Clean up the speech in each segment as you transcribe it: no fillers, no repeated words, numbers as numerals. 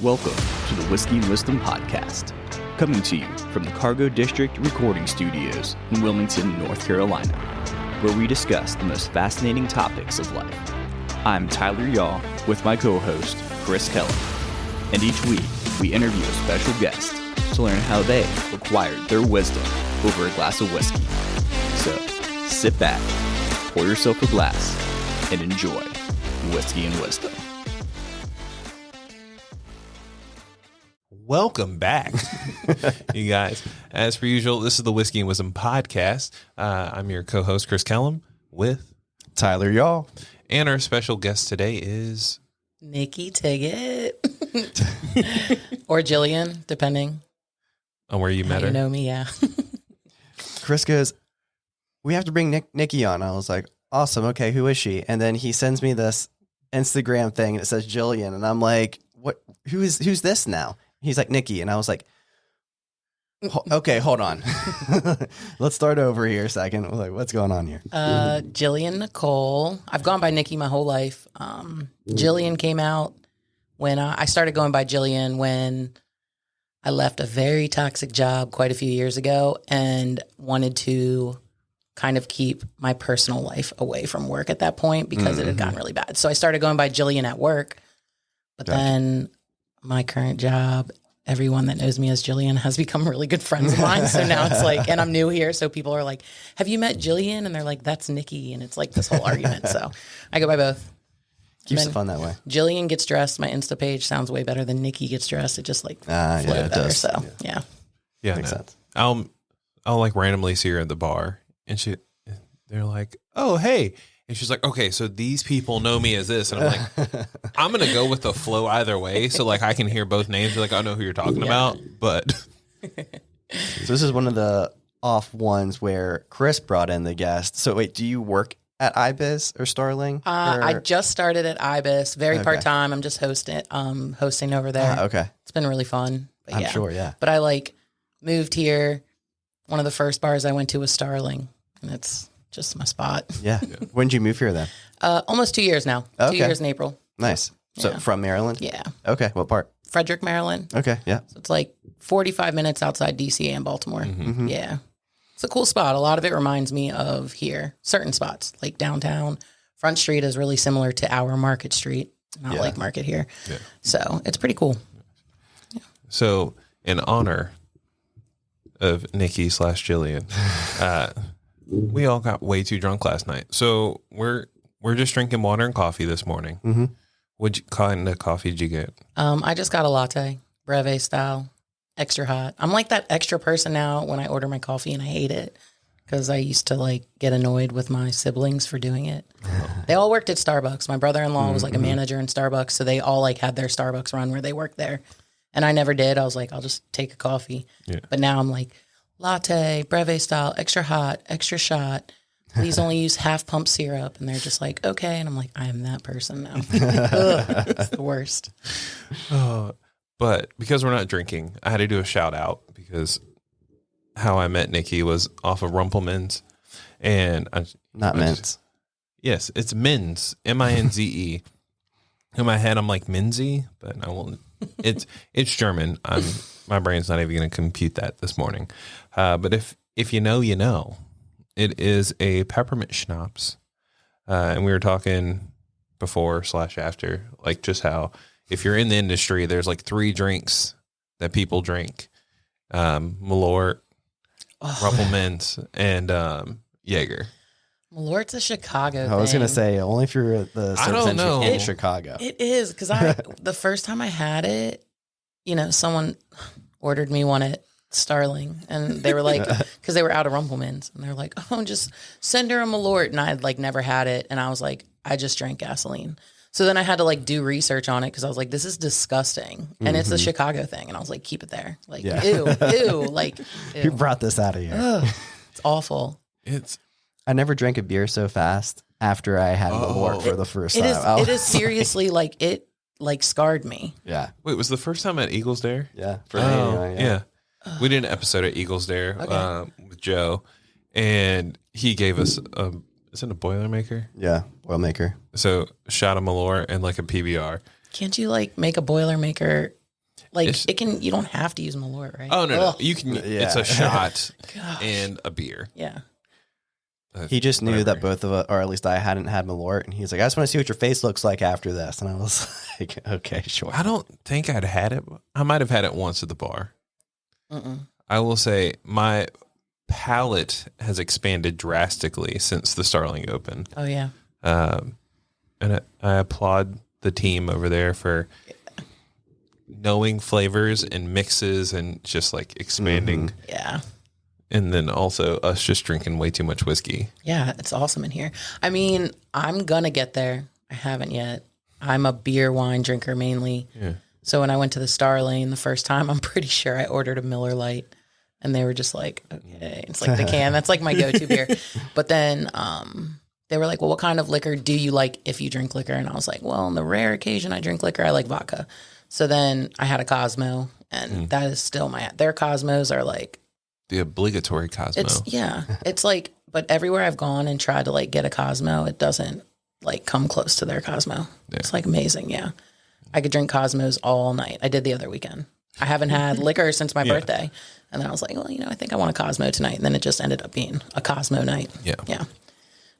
Welcome to the Whiskey and Wisdom Podcast, coming to you from the Cargo District Recording Studios in Wilmington, North Carolina, where we discuss the most fascinating topics of life. I'm Tyler Yaw with my co-host, Chris Kellum, and each week we interview a special guest to learn how they acquired their wisdom over a glass of whiskey. So, sit back, pour yourself a glass, and enjoy Whiskey and Wisdom. Welcome back, you guys. As per usual, this is the Whiskey and Wisdom Podcast. I'm your co-host, Chris Kellum, with Tyler Yaw. And our special guest today is Nikki Tiggett. Or Jillian, depending on where you met her. You know me, yeah. Chris goes, we have to bring Nikki on. I was like, awesome. Okay, who is she? And then he sends me this Instagram thing and it says Jillian. And I'm like, what? Who's this now? He's like, Nikki. And I was like, okay, hold on. Let's start over here a second. Like, what's going on here? Jillian Nicole. I've gone by Nikki my whole life. Jillian came out when I started going by Jillian when I left a very toxic job quite a few years ago and wanted to kind of keep my personal life away from work at that point because it had gotten really bad. So I started going by Jillian at work. But then my current job, everyone that knows me as Jillian has become really good friends of mine. So now it's like, and I'm new here. So people are like, have you met Jillian? And they're like, that's Nikki. And it's like this whole argument. So I go by both. Keeps it fun that way. Jillian Gets Dressed. My Insta page sounds way better than Nikki Gets Dressed. It just like it better. does. So yeah. Makes sense. I'll like randomly see her at the bar and they're like, oh, hey. And she's like, okay, so these people know me as this. And I'm like, I'm going to go with the flow either way. So like I can hear both names. Like I know who you're talking about, but. So this is one of the off ones where Chris brought in the guest. So wait, do you work at IBIS or Starling? I just started at IBIS, very part-time. I'm just hosting over there. Okay. It's been really fun. But I'm sure, yeah. But I moved here. One of the first bars I went to was Starling, and it's just my spot. Yeah. When did you move here then? Almost 2 years now. Okay. 2 years in April. Nice. So from Maryland? Yeah. Okay. What part? Frederick, Maryland. Okay. Yeah. So it's like 45 minutes outside DC and Baltimore. Mm-hmm. Yeah. It's a cool spot. A lot of it reminds me of here. Certain spots, like downtown. Front Street is really similar to our Market Street, not like Market here. Yeah. So it's pretty cool. Yeah. So in honor of Nikki / Jillian, we all got way too drunk last night. So we're just drinking water and coffee this morning. Mm-hmm. What kind of coffee did you get? I just got a latte, breve style, extra hot. I'm like that extra person now when I order my coffee and I hate it because I used to get annoyed with my siblings for doing it. They all worked at Starbucks. My brother-in-law was like a manager in Starbucks. So they all had their Starbucks run where they worked there. And I never did. I was like, I'll just take a coffee. Yeah. But now I'm like, latte, breve style, extra hot, extra shot. Please only use half pump syrup. And they're just like, okay. And I'm like, I am that person now. It's the worst. But because we're not drinking, I had to do a shout out because how I met Nikki was off of Rumpleman's. And Minz. Yes, it's Minz, Minze. In my head, I'm like Minzy, but I won't. It's German. My brain's not even going to compute that this morning. But if you know, you know. It is a peppermint schnapps. And we were talking before / after, just how if you're in the industry, there's 3 drinks that people drink. Malort, Rumpelmans, and Jaeger. Malort's a Chicago thing. I was going to say, only if you're at the service in Chicago. It is, because the first time I had it, someone ordered me one at Starling, and they were like, because they were out of Rumpelmans, and they're like, oh, just send her a Malort, and I had never had it, and I was like, I just drank gasoline. So then I had to do research on it because I was like, this is disgusting, and it's a Chicago thing, and I was like, keep it there, ew, ew. Who brought this out of here? Ugh, it's awful. I never drank a beer so fast after I had Malort for the first time. It is seriously it scarred me. Yeah. Wait, was the first time at Eagles Dare? Yeah. For me, yeah. We did an episode at Eagles Dare with Joe, and he gave us is it a Boilermaker? Yeah, Boilermaker. So shot of Malort and a PBR. Can't you make a Boilermaker It's- You don't have to use Malort, right? Oh no, Ugh. you can. Yeah. It's a shot Gosh. and a beer. Yeah. He just knew Whatever. that both of us, or at least I hadn't had Malort, and he's like, I just want to see what your face looks like after this. And I was like, okay, sure. I don't think I'd had it. I might have had it once at the bar. Mm-mm. I will say my palate has expanded drastically since the Starling Open. Oh yeah. And I applaud the team over there for knowing flavors and mixes and just like expanding. Yeah. And then also us just drinking way too much whiskey. Yeah, it's awesome in here. I mean, I'm gonna get there. I haven't yet. I'm a beer wine drinker mainly. Yeah. So when I went to the Starlane the first time, I'm pretty sure I ordered a Miller Lite, and they were just like, "Okay." It's like the can. That's like my go-to beer. But then they were like, "Well, what kind of liquor do you like if you drink liquor?" And I was like, "Well, on the rare occasion I drink liquor, I like vodka." So then I had a Cosmo, and that is still their Cosmos are like. The obligatory Cosmo. It's like, but everywhere I've gone and tried to like get a Cosmo, it doesn't like come close to their Cosmo. Yeah. It's like amazing. Yeah. I could drink Cosmos all night. I did the other weekend. I haven't had liquor since my birthday. And then I was like, well, I think I want a Cosmo tonight. And then it just ended up being a Cosmo night. Yeah. Yeah.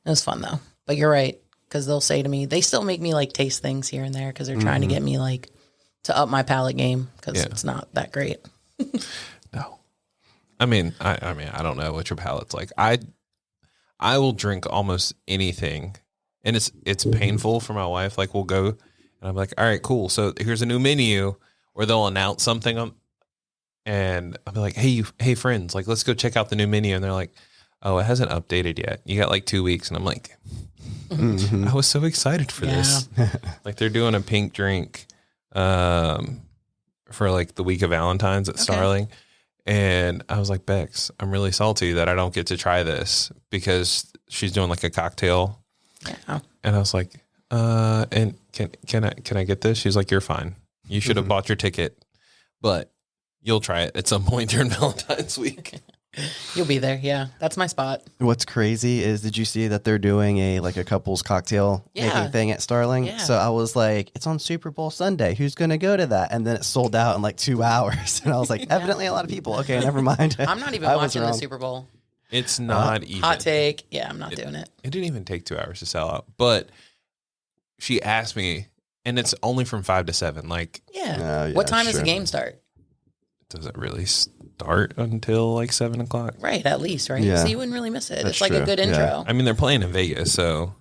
It was fun though. But you're right. Cause they'll say to me, they still make me like taste things here and there. Cause they're trying to get me like to up my palate game. Cause it's not that great. No. I mean, I don't know what your palate's like. I will drink almost anything, and it's painful for my wife. Like we'll go, and I'm like, all right, cool. So here's a new menu, or they'll announce something, and I'll be like, hey friends, like let's go check out the new menu, and they're like, oh, it hasn't updated yet. You got like 2 weeks, and I'm like, I was so excited for this. Like they're doing a pink drink, for like the week of Valentine's at Starling. And I was like, Bex, I'm really salty that I don't get to try this because she's doing like a cocktail. Yeah. And I was like, and can I get this? She's like, you're fine. You should have bought your ticket, but you'll try it at some point during Valentine's week. You'll be there. Yeah. That's my spot. What's crazy is, did you see that they're doing a couples cocktail making thing at Starling? Yeah. So I was like, it's on Super Bowl Sunday. Who's going to go to that? And then it sold out in like 2 hours. And I was like, evidently a lot of people. Okay, never mind. I'm not even I was watching the wrong. Super Bowl. It's not even. Hot take. Yeah, I'm not doing it. It didn't even take 2 hours to sell out. But she asked me, and it's only from 5 to 7. Like, Yeah. Oh, yeah, What time does the sure. game start? does it really start until like 7 o'clock? Right, at least, right? Yeah. So you wouldn't really miss it. That's It's like true. a good Yeah. intro. I mean, they're playing in Vegas, so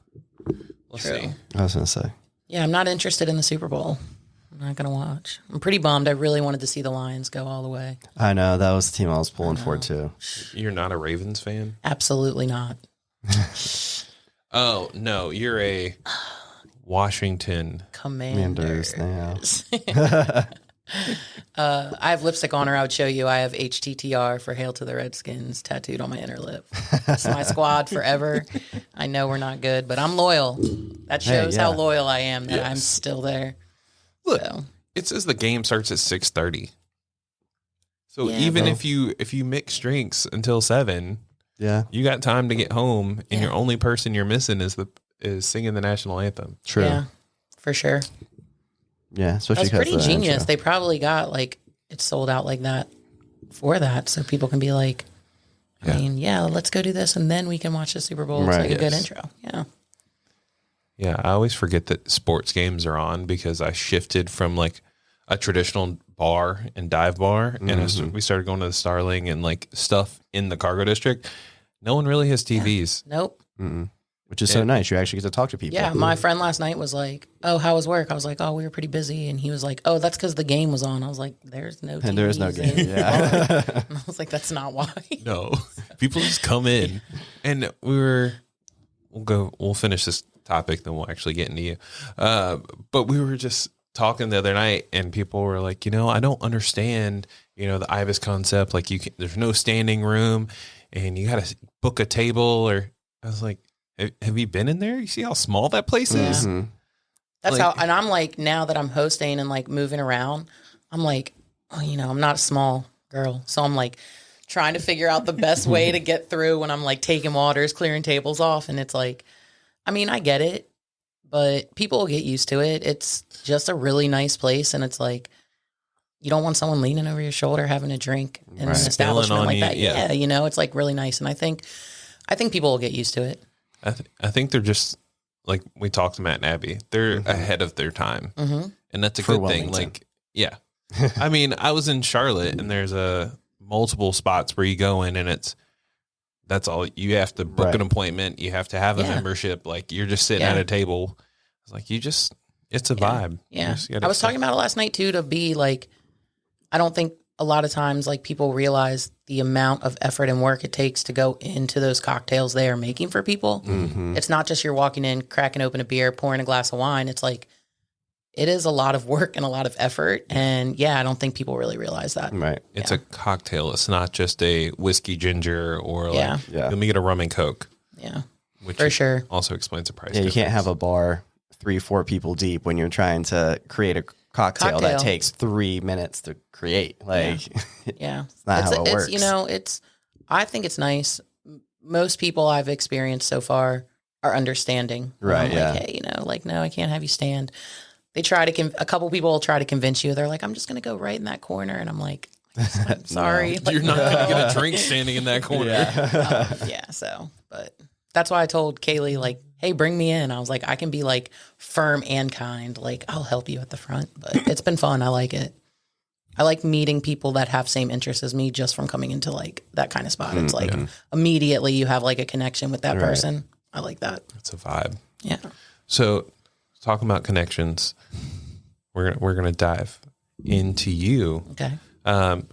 we'll True. see. I was going to say. Yeah, I'm not interested in the Super Bowl. I'm not going to watch. I'm pretty bummed. I really wanted to see the Lions go all the way. I know. That was the team I was pulling for too. You're not a Ravens fan? Absolutely not. Oh, no, you're a Washington. Commanders. Yeah. I have lipstick on, or I would show you. I have HTTR for Hail to the Redskins tattooed on my inner lip. It's my squad forever. I know we're not good, but I'm loyal. That shows how yeah. loyal I am that I'm Yes. still there. Look, So, it says the game starts at 6:30. So Yeah, even bro. if you mix drinks until 7, Yeah. you got time to get home, and Yeah. your only person you're missing is singing the national anthem. True. yeah, for sure. Yeah. Especially That's because pretty of the genius. intro. They probably got like it sold out like that for that, so people can be like, I mean, let's go do this, and then we can watch the Super Bowl. It's Right. like a good Yes. intro. Yeah. Yeah, I always forget that sports games are on because I shifted from like a traditional bar and dive bar, and we started going to the Starling and like stuff in the cargo district. No one really has TVs. Nope. Which is so nice. You actually get to talk to people. Yeah, my friend last night was like, "Oh, how was work?" I was like, "Oh, we were pretty busy," and he was like, "Oh, that's because the game was on." I was like, "There's no TVs And there is no game. in Yeah. the bar." And I was like, "That's not why." No, people just come in, and we'll finish this topic, then we'll actually get into you. But we were just talking the other night, and people were like, I don't understand, the IBIS concept. Like there's no standing room, and you got to book a table. Or I was like, have you been in there? You see how small that place is? Mhm. That's Like- how, and I'm like, now that I'm hosting and like moving around, I'm like, I'm not a small girl. So I'm like trying to figure out the best way to get through when I'm like taking waters, clearing tables off. And it's like, I mean, I get it, but people will get used to it. It's just a really nice place. And it's like, you don't want someone leaning over your shoulder having a drink in an establishment on like you, that. yeah. Yeah, you know, it's like really nice. And I think people will get used to it. I think they're just like we talked to Matt and Abby. They're ahead of their time, and that's a good thing. Wilmington. Like, yeah, I mean, I was in Charlotte, and there's multiple spots where you go in, and that's all you have to book an appointment. You have to have a membership. Like you're just sitting at a table. It's like it's a vibe. Yeah, I was talking about it last night too. To be like, I don't think a lot of times like people realize the amount of effort and work it takes to go into those cocktails they are making for people. It's not just you're walking in, cracking open a beer, pouring a glass of wine. It's like, it is a lot of work and a lot of effort. And yeah, I don't think people really realize that. Right. It's a cocktail. It's not just a whiskey ginger or like, let me get a rum and Coke. Yeah. Which for sure. Also explains the price. Yeah, you difference. can't have a bar 3-4 people deep when you're trying to create a cocktail that takes 3 minutes to create. Like, yeah, it's not how it works. You know, I think it's nice. Most people I've experienced so far are understanding. Right. Like, Yeah. hey, you know, like, no, I can't have you stand. They try to, a couple people will try to convince you. They're like, I'm just going to go right in that corner. And I'm like, I'm sorry. No. Like, You're not going to get a drink standing in that corner. Yeah. So, but that's why I told Kaylee, like, hey, bring me in. I was like, I can be like firm and kind. Like, I'll help you at the front. But it's been fun. I like it. I like meeting people that have same interests as me just from coming into like that kind of spot. It's like immediately you have like a connection with that person. I like that. It's a vibe. Yeah. So talking about connections, we're gonna dive into you. Okay. I'm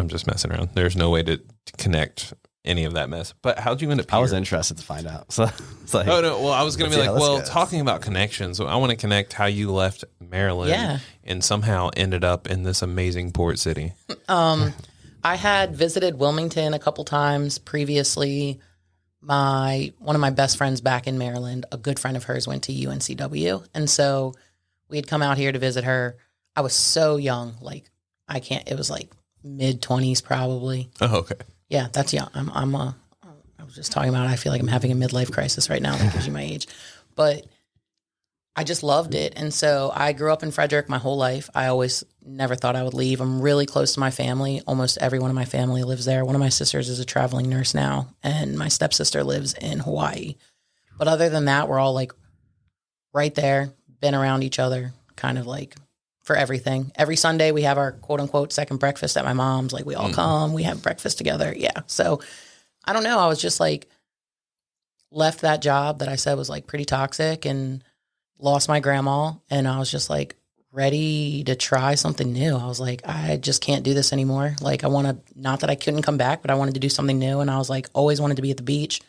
just messing around. There's no way to connect any of that mess. But how'd you end up here? I was interested to find out. So it's like, oh no, well I was gonna be let's like, see how well, this goes. talking about connections, I want to connect how you left Maryland and somehow ended up in this amazing port city. I had visited Wilmington a couple times previously. One of my best friends back in Maryland, a good friend of hers, went to UNCW. And so we had come out here to visit her. I was so young, like it was like mid-20s probably. Oh, okay. Yeah, that's young. I was just talking about, I feel like I'm having a midlife crisis right now. That gives you my age. But I just loved it. And so I grew up in Frederick my whole life. I always never thought I would leave. I'm really close to my family. Almost everyone in my family lives there. One of my sisters is a traveling nurse now, and my stepsister lives in Hawaii. But other than that, we're all like right there, been around each other, kind of like for everything. Every Sunday we have our quote unquote second breakfast at my mom's. Like we all come, we have breakfast together. Yeah. So I don't know. I was just like left that job that I said was like pretty toxic and lost my grandma, and I was just like ready to try something new. I was like, I just can't do this anymore. Like I want to, not that I couldn't come back, but I wanted to do something new. And I was like, always wanted to be at the beach.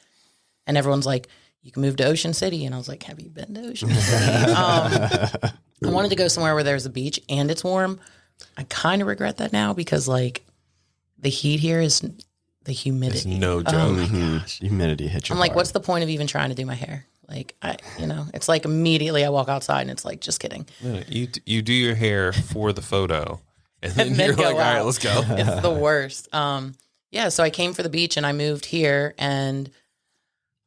And everyone's like, you can move to Ocean City. And I was like, have you been to Ocean City? I wanted to go somewhere where there's a beach and it's warm. I kind of regret that now because like the heat here is the humidity. It's no joke. Oh my gosh. Humidity hits you I'm like, hard. what's the point of even trying to do my hair? Like, it's like immediately I walk outside and it's like, just kidding. No, you do your hair for the photo, and then, And then you're go like, all right, out. let's go. It's the worst. Yeah, so I came for the beach and I moved here, and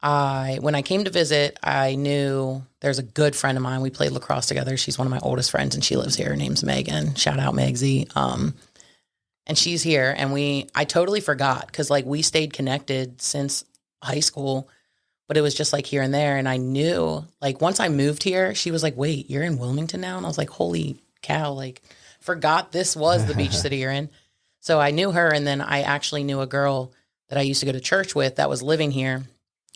when I came to visit, I knew there's a good friend of mine. We played lacrosse together. She's one of my oldest friends and she lives here. Her name's Megan. Shout out Meg Z. And she's here, and I totally forgot because like we stayed connected since high school. But it was just like here and there. And I knew, like, once I moved here, she was like, wait, you're in Wilmington now? And I was like, holy cow, like, forgot this was the beach city you're in. So I knew her. And then I actually knew a girl that I used to go to church with that was living here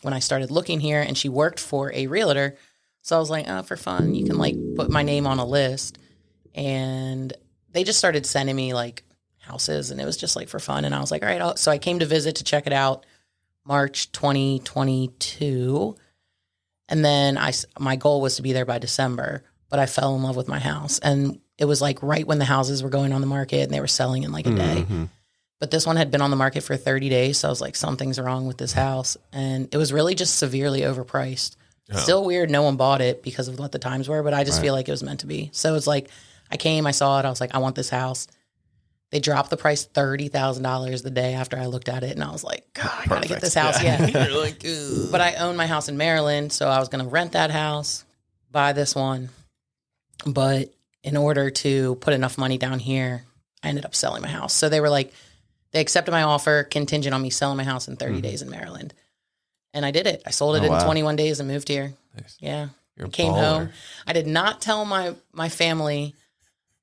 when I started looking here. And she worked for a realtor. So I was like, oh, for fun, you can, like, put my name on a list. And they just started sending me, like, houses. And it was just, like, for fun. And I was like, all right. So I came to visit to check it out. March 2022. And then my goal was to be there by December, but I fell in love with my house. And it was like right when the houses were going on the market and they were selling in like a day. But this one had been on the market for 30 days. So I was like, something's wrong with this house. And it was really just severely overpriced. Still weird. No one bought it because of what the times were, but I just feel like it was meant to be. So it's like, I came, I saw it. I was like, I want this house. They dropped the price $30,000 the day after I looked at it. And I was like, God, I got to get this house. Yeah. You're like, ugh. But I own my house in Maryland. So I was going to rent that house, buy this one. But in order to put enough money down here, I ended up selling my house. So they were like, they accepted my offer contingent on me selling my house in 30 days in Maryland. And I did it. I sold it in 21 days and moved here. Nice. Yeah. You're a Came baller. home. I did not tell my family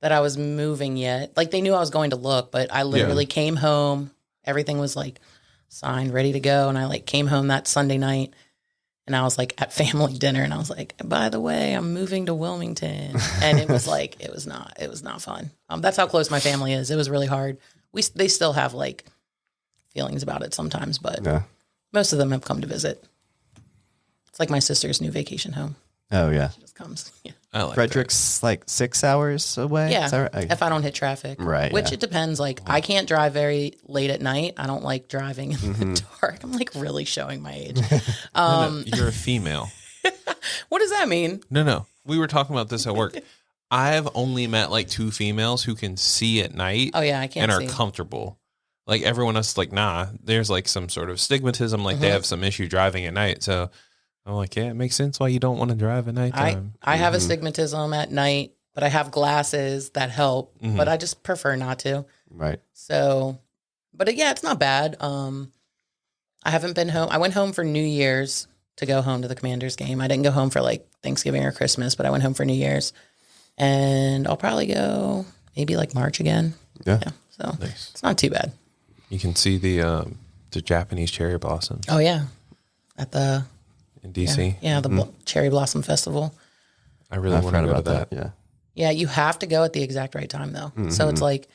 that I was moving yet. Like they knew I was going to look, but I literally came home. Everything was like signed, ready to go. And I like came home that Sunday night and I was like at family dinner and I was like, by the way, I'm moving to Wilmington. And it was like, it was not fun. That's how close my family is. It was really hard. They still have like feelings about it sometimes, but most of them have come to visit. It's like my sister's new vacation home. Oh, yeah. She just comes. Yeah. I like Frederick's like 6 hours away. Yeah. Is that right? If I don't hit traffic. Right, Which yeah. it depends. Like I can't drive very late at night. I don't like driving in the dark. I'm like really showing my age. No, you're a female. What does that mean? No. We were talking about this at work. I've only met like 2 females who can see at night. Oh yeah, I can't and are see. comfortable. Like everyone else is like, nah, there's like some sort of stigmatism. Like they have some issue driving at night. So I'm like, yeah, it makes sense why you don't want to drive at nighttime. I have a stigmatism at night, but I have glasses that help, but I just prefer not to. Right. So, but yeah, it's not bad. I haven't been home. I went home for New Year's to go home to the Commanders game. I didn't go home for like Thanksgiving or Christmas, but I went home for New Year's. And I'll probably go maybe like March again. Yeah. So Nice. it's not too bad. You can see the Japanese cherry blossoms Oh yeah. At the in DC. Yeah, the Cherry Blossom Festival. I really I want to forgot go about to that. Yeah. Yeah, you have to go at the exact right time though. So it's like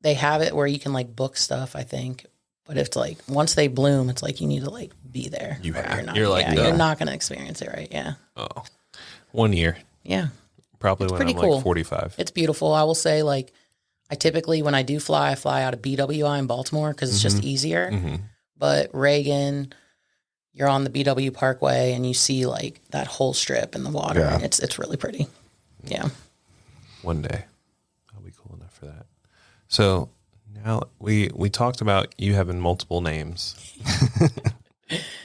they have it where you can like book stuff, I think. But it's like once they bloom, it's like you need to like be there. You or have- you're not, you're like, yeah, no. you're not gonna experience it, right? Yeah. Oh, 1 year. Yeah. Probably It's when I'm pretty cool. like 45. It's beautiful. I will say like I typically when I do fly, I fly out of BWI in Baltimore because it's just easier. But Reagan, you're on the BW Parkway and you see like that whole strip in the water. Yeah. And it's really pretty. Yeah. One day I'll be cool enough for that. So now we talked about you having multiple names.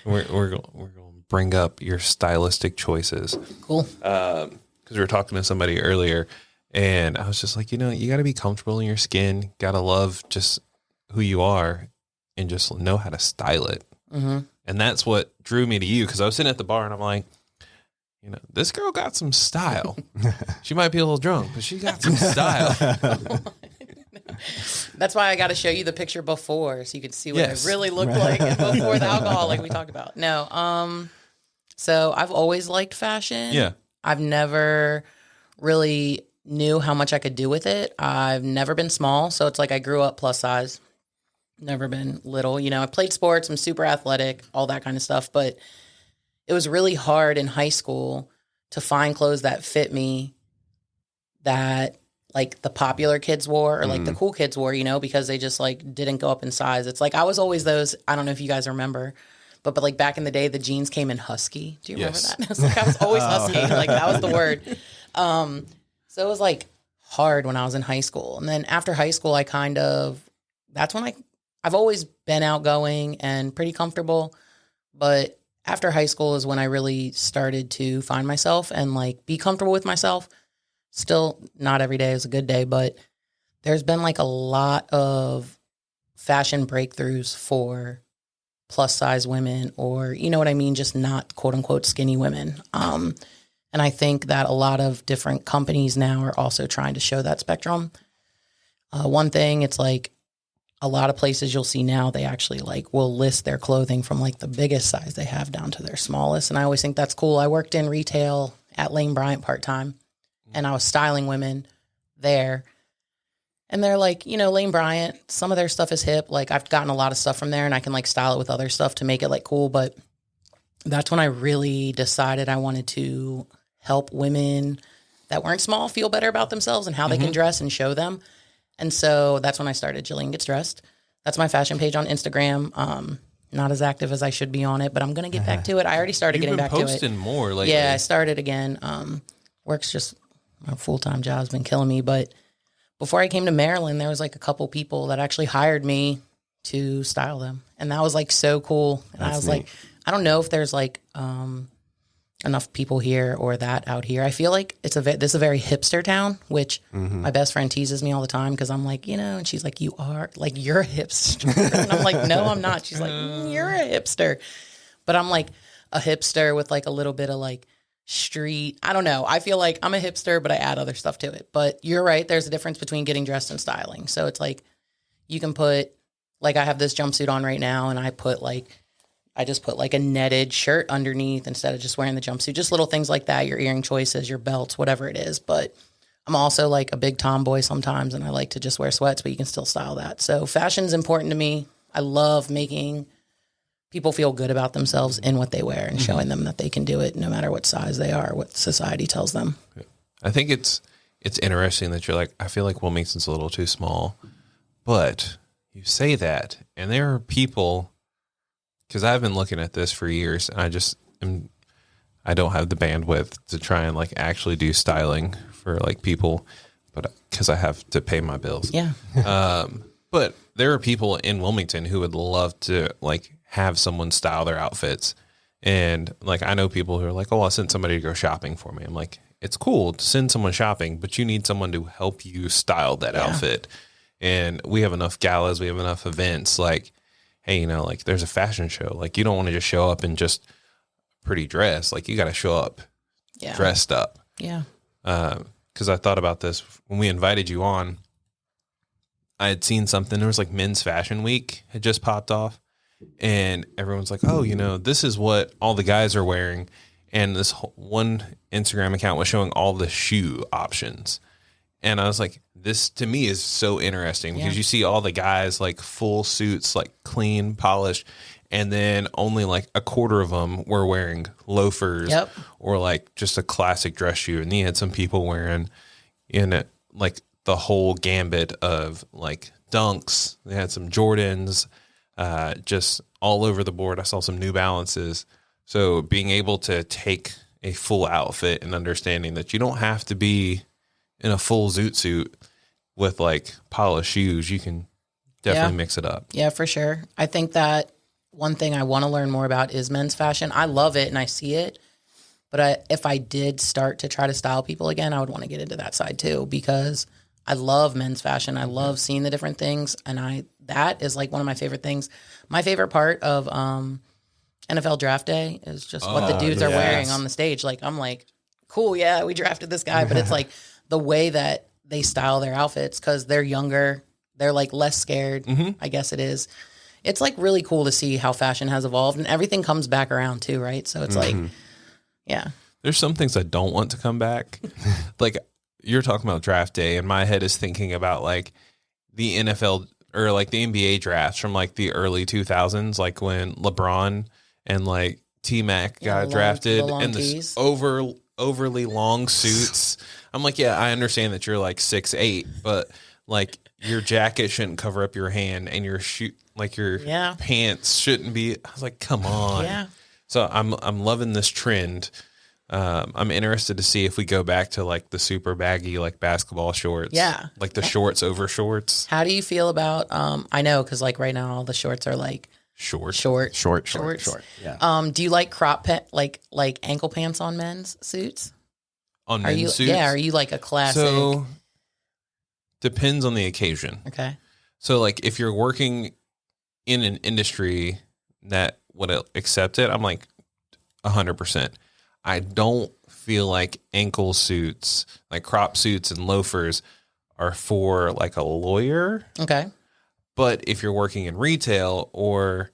we're going to bring up your stylistic choices. Cool. Because we were talking to somebody earlier and I was just like, you got to be comfortable in your skin, got to love just who you are and just know how to style it. And that's what drew me to you, because I was sitting at the bar and I'm like, this girl got some style. She might be a little drunk, but she got some style. That's why I got to show you the picture before so you could see what Yes. it really looked like before the alcohol, like we talked about. No, so I've always liked fashion. Yeah. I've never really knew how much I could do with it. I've never been small, so it's like I grew up plus size. Never been little. I played sports. I'm super athletic, all that kind of stuff. But it was really hard in high school to find clothes that fit me that like the popular kids wore or like the cool kids wore, because they just like didn't go up in size. It's like I was always those, I don't know if you guys remember, but like back in the day, the jeans came in husky. Do you remember Yes. that? It's like I was always husky. Like that was the word. So it was like hard when I was in high school. And then after high school, that's when I've always been outgoing and pretty comfortable, but after high school is when I really started to find myself and like be comfortable with myself. Still not every day is a good day, but there's been like a lot of fashion breakthroughs for plus size women, or you know what I mean, just not quote unquote skinny women. And I think that a lot of different companies now are also trying to show that spectrum. One thing, it's like a lot of places you'll see now, they actually like will list their clothing from like the biggest size they have down to their smallest. And I always think that's cool. I worked in retail at Lane Bryant part-time and I was styling women there. And they're like, Lane Bryant, some of their stuff is hip. Like I've gotten a lot of stuff from there and I can like style it with other stuff to make it like cool. But that's when I really decided I wanted to help women that weren't small feel better about themselves and how they can dress and show them. And so that's when I started Jillian Gets Dressed. That's my fashion page on Instagram. Not as active as I should be on it, but I'm going to get back to it. I already started You've getting been back to it. posting more lately. Yeah, I started again. Work's just my full-time job's been killing me. But before I came to Maryland, there was like a couple people that actually hired me to style them. And that was like so cool. And I was like, I don't know if there's like enough people here or that out here. I feel like this is a very hipster town, which my best friend teases me all the time because I'm like, and she's like, you are like, you're a hipster. And I'm like, no, I'm not. She's like, you're a hipster. But I'm like a hipster with like a little bit of like street. I don't know. I feel like I'm a hipster, but I add other stuff to it. But you're right. There's a difference between getting dressed and styling. So it's like you can put, like I have this jumpsuit on right now and I just put like a netted shirt underneath instead of just wearing the jumpsuit. Just little things like that, your earring choices, your belts, whatever it is. But I'm also like a big tomboy sometimes and I like to just wear sweats, but you can still style that. So fashion's important to me. I love making people feel good about themselves in what they wear and showing them that they can do it no matter what size they are, what society tells them. I think it's interesting that you're like, I feel like Wilmington's a little too small, but you say that and there are people, because I've been looking at this for years and I don't have the bandwidth to try and like actually do styling for like people, but because I have to pay my bills. Yeah. But there are people in Wilmington who would love to like have someone style their outfits. And like, I know people who are like, oh, I'll send somebody to go shopping for me. I'm like, it's cool to send someone shopping, but you need someone to help you style that outfit. And we have enough galas, we have enough events. Like, hey, like there's a fashion show. Like you don't want to just show up in just pretty dress. Like you got to show up dressed up. Yeah. Because I thought about this when we invited you on. I had seen something. There was like Men's Fashion Week had just popped off. And everyone's like, oh, this is what all the guys are wearing. And this one Instagram account was showing all the shoe options. And I was like, this to me is so interesting because you see all the guys like full suits, like clean, polished. And then only like a quarter of them were wearing loafers or like just a classic dress shoe. And then you had some people wearing like the whole gambit of like Dunks. They had some Jordans. Just all over the board. I saw some New Balances. So being able to take a full outfit and understanding that you don't have to be in a full zoot suit with like polished shoes, you can definitely mix it up. Yeah, for sure. I think that one thing I want to learn more about is men's fashion. I love it and I see it, but if I did start to try to style people again, I would want to get into that side too, because I love men's fashion. I love seeing the different things. And that is like one of my favorite things. My favorite part of NFL draft day is just what the dudes are wearing on the stage. Like, I'm like, cool. Yeah, we drafted this guy, but it's like the way that they style their outfits because they're younger. They're like less scared. I guess it is. It's like really cool to see how fashion has evolved and everything comes back around too. Right. So it's like, yeah. There's some things I don't want to come back. Like, you're talking about draft day and my head is thinking about like the NFL or like the NBA drafts from like the early 2000s, like when LeBron and like T-Mac got drafted and this overly long suits. I'm like, yeah, I understand that you're like 6'8", but like your jacket shouldn't cover up your hand and your pants shouldn't be. I was like, come on. Yeah. So I'm loving this trend. I'm interested to see if we go back to like the super baggy, like basketball shorts. Yeah. Like the shorts over shorts. How do you feel about, I know, cause like right now all the shorts are like short. Yeah. Do you like crop like ankle pants on men's suits? On men's suits? Yeah. Are you like a classic? So depends on the occasion. Okay. So like if you're working in an industry that would accept it, I'm like 100%. I don't feel like ankle suits, like crop suits and loafers are for like a lawyer. Okay. But if you're working in retail or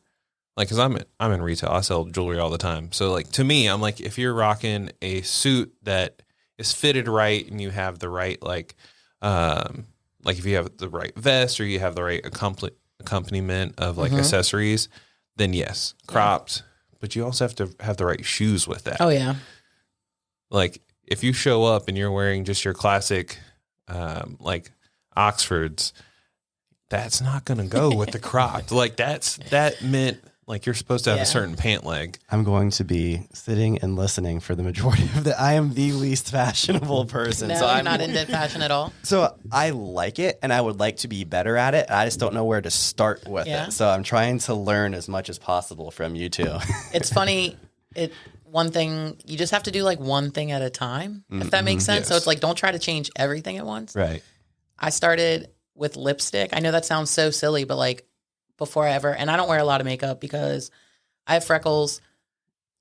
like, cause I'm in retail, I sell jewelry all the time. So like to me, I'm like, if you're rocking a suit that is fitted right and you have the right, like if you have the right vest or you have the right accompaniment of like accessories, then yes, cropped. But you also have to have the right shoes with that. Oh, yeah. Like, if you show up and you're wearing just your classic, like, Oxfords, that's not going to go with the cropped. Like, that meant, like, you're supposed to have a certain pant leg. I'm going to be sitting and listening for the majority of the. I am the least fashionable person. No, so I'm not into fashion at all. So I like it, and I would like to be better at it. I just don't know where to start with it. So I'm trying to learn as much as possible from you two. It's funny. one thing, you just have to do like one thing at a time, if that makes sense. So Yes. it's like, don't try to change everything at once. Right. I started with lipstick. I know that sounds so silly, but like before I ever, and I don't wear a lot of makeup because I have freckles.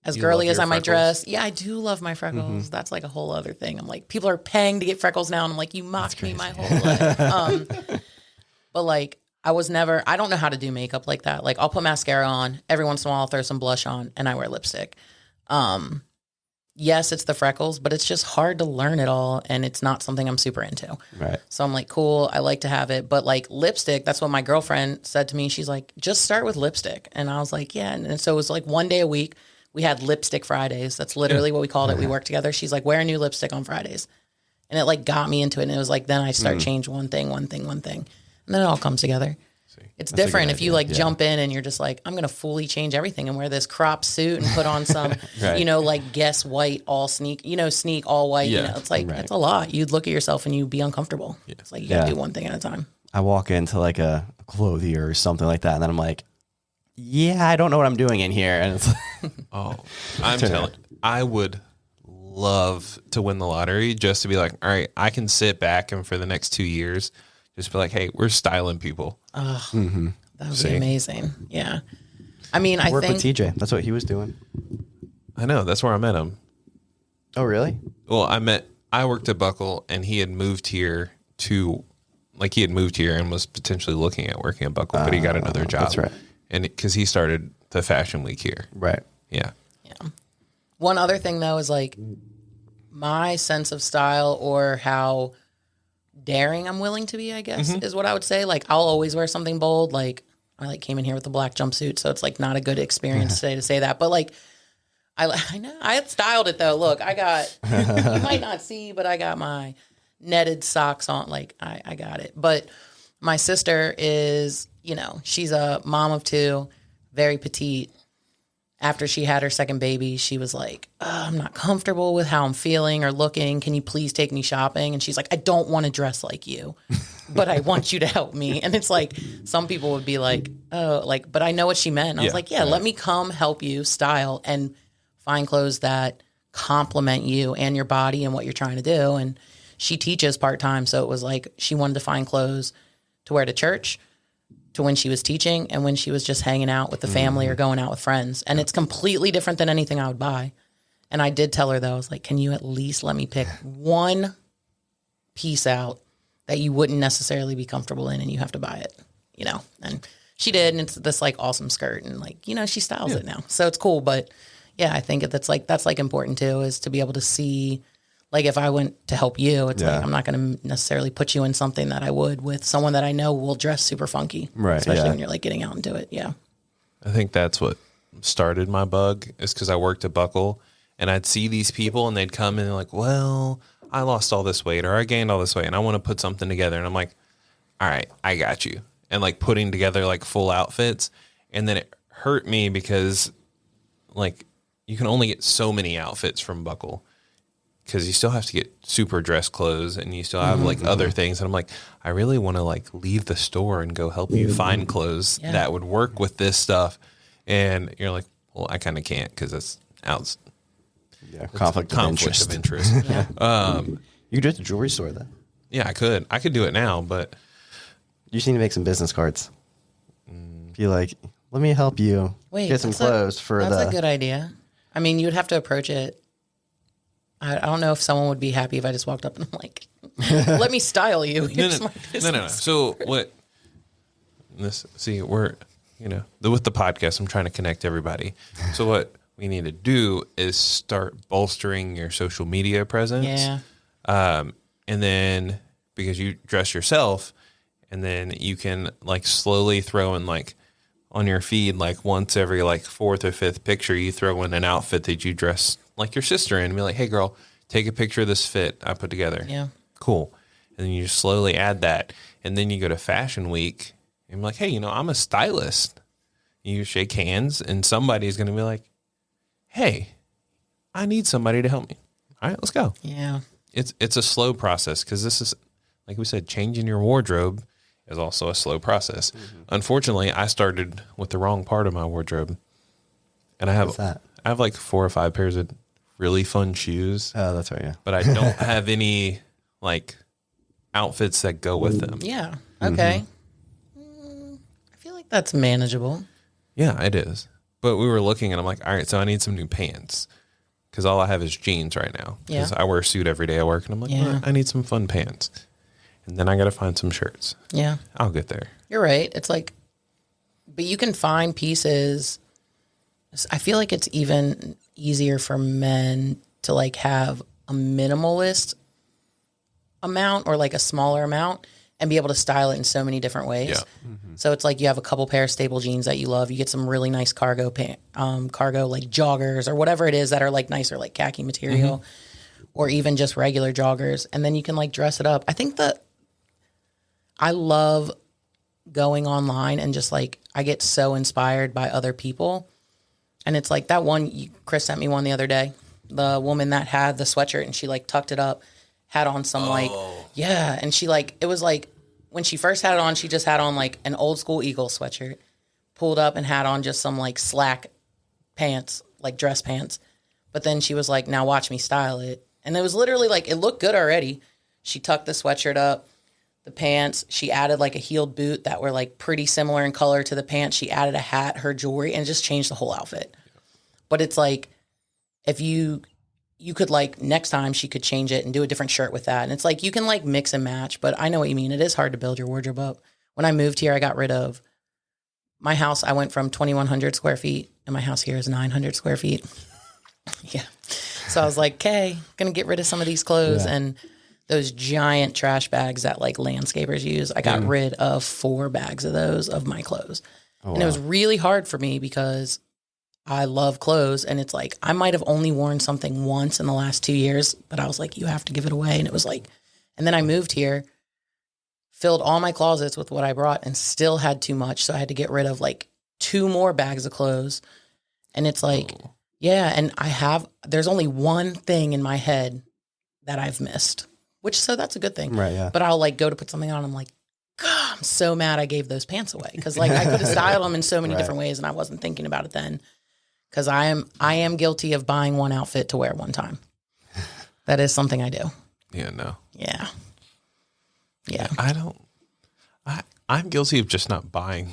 As You girly love as your I might freckles? dress. Yeah, I do love my freckles. That's like a whole other thing. I'm like, people are paying to get freckles now. And I'm like, you mocked me my whole life. But like, I don't know how to do makeup like that. Like I'll put mascara on. Every once in a while I'll throw some blush on and I wear lipstick. Yes, it's the freckles, but it's just hard to learn it all. And it's not something I'm super into. Right. So I'm like, cool, I like to have it. But like lipstick, that's what my girlfriend said to me. She's like, just start with lipstick. And I was like, yeah. And so it was like one day a week. We had lipstick Fridays. That's literally what we called it. We worked together. She's like, wear a new lipstick on Fridays. And it like got me into it. And it was like, then I start change one thing. And then it all comes together. It's That's a different good if you idea. like Yeah. jump in and you're just like, I'm going to fully change everything and wear this crop suit and put on some, Right. like Guess white, all sneak all white. Yeah. It's like, Right. it's a lot. You'd look at yourself and you'd be uncomfortable. It's like, you got to Yeah. do one thing at a time. I walk into like a clothier or something like that, and then I'm like, yeah, I don't know what I'm doing in here. And it's like, Oh, I'm telling. I would love to win the lottery just to be like, all right, I can sit back and for the next 2 years, just be like, hey, we're styling people. That would See? be amazing. Yeah. I mean, I work think with TJ. That's what he was doing. I know. That's where I met him. Oh, really? Well, I worked at Buckle and he had moved here and was potentially looking at working at Buckle, but he got another job. that's right. And because he started the fashion week here. Right. Yeah. one other thing though is like my sense of style or how daring I'm willing to be, I guess, is what I would say. Like I'll always wear something bold. Like I like came in here with a black jumpsuit, so it's like not a good experience today to say that. But like I know I had styled it though. Look, I got you might not see, but I got my netted socks on. Like I got it. But my sister is, she's a mom of two, very petite. After she had her second baby, she was like, I'm not comfortable with how I'm feeling or looking. Can you please take me shopping? And she's like, I don't want to dress like you, but I want you to help me. And it's like, some people would be like, oh, like, but I know what she meant. And I was Yeah, like, yeah, let me come help you style and find clothes that complement you and your body and what you're trying to do. And she teaches part-time. So it was like, she wanted to find clothes to wear to church, to when she was teaching and when she was just hanging out with the family or going out with friends. And it's completely different than anything I would buy. And I did tell her though, I was like, can you at least let me pick one piece out that you wouldn't necessarily be comfortable in and you have to buy it, and she did. And it's this like awesome skirt and like, she styles it now. So it's cool. But yeah, I think that's like important too, is to be able to see, like if I went to help you, it's like, I'm not going to necessarily put you in something that I would with someone that I know will dress super funky. Right, Especially yeah. when you're like getting out into it. Yeah. I think that's what started my bug, is because I worked at Buckle and I'd see these people and they'd come and they're like, well, I lost all this weight or I gained all this weight and I want to put something together. And I'm like, all right, I got you. And like putting together like full outfits. And then it hurt me because like you can only get so many outfits from Buckle, because you still have to get super dress clothes and you still have like other things. And I'm like, I really want to like leave the store and go help you find clothes that would work with this stuff. And you're like, well, I kind of can't because it's out. Yeah. Conflict of interest. Of interest. You could do it at the jewelry store though. Yeah, I could do it now, but You just need to make some business cards. Be like, let me help you get some that's clothes for that's the. a good idea. I mean, you'd have to approach it. I don't know if someone would be happy if I just walked up and I'm like, let me style you. Here's my business. No. So what? We're with the podcast, I'm trying to connect everybody. So what we need to do is start bolstering your social media presence. Yeah. And then because you dress yourself, and then you can like slowly throw in like on your feed, like once every like fourth or fifth picture, you throw in an outfit that you dress like your sister in and be like, hey girl, take a picture of this fit I put together. Yeah. Cool. And then you just slowly add that. And then you go to Fashion Week and be like, hey, I'm a stylist. You shake hands and somebody's going to be like, hey, I need somebody to help me. All right, let's go. Yeah. It's a slow process, because this is, like we said, changing your wardrobe is also a slow process. Unfortunately, I started with the wrong part of my wardrobe. And I have What's that? I have like 4 or 5 pairs of really fun shoes, Oh, that's right. Yeah. but I don't have any like outfits that go with them. Yeah. Okay. I feel like that's manageable. Yeah, it is. But we were looking and I'm like, all right, so I need some new pants because all I have is jeans right now. Because I wear a suit every day at work and I'm like, well, I need some fun pants. And then I got to find some shirts. Yeah. I'll get there. You're right. It's like, but you can find pieces. I feel like it's even easier for men to like have a minimalist amount or like a smaller amount and be able to style it in so many different ways. Yeah. So it's like you have a couple pair of staple jeans that you love. You get some really nice cargo cargo like joggers or whatever it is that are like nicer, like khaki material, or even just regular joggers. And then you can like dress it up. I think that I love going online and just like I get so inspired by other people. And it's like that one, Chris sent me one the other day. The woman that had the sweatshirt and she like tucked it up, had on some and she like, it was like when she first had it on, she just had on like an old school Eagle sweatshirt, pulled up and had on just some like slack pants, like dress pants. But then she was like, now watch me style it. And it was literally like, it looked good already. She tucked the sweatshirt up, the pants. She added like a heeled boot that were like pretty similar in color to the pants. She added a hat, her jewelry, and just changed the whole outfit. But it's like, if you could like next time she could change it and do a different shirt with that. And it's like, you can like mix and match, but I know what you mean. It is hard to build your wardrobe up. When I moved here, I got rid of my house. I went from 2,100 square feet and my house here is 900 square feet. Yeah. So I was like, okay, going to get rid of some of these clothes and those giant trash bags that like landscapers use. I got rid of 4 bags of those of my clothes. And it was really hard for me because I love clothes. And it's like, I might have only worn something once in the last 2 years, but I was like, you have to give it away. And it was like, and then I moved here, filled all my closets with what I brought and still had too much. So I had to get rid of like 2 more bags of clothes. And it's like, yeah. And there's only one thing in my head that I've missed, so that's a good thing. Right. Yeah. But I'll like go to put something on. I'm like, God, I'm so mad I gave those pants away. Cause like I could have styled them in so many different ways and I wasn't thinking about it then. Cause I am guilty of buying one outfit to wear one time. That is something I do. Yeah. No. Yeah. Yeah. I'm guilty of just not buying.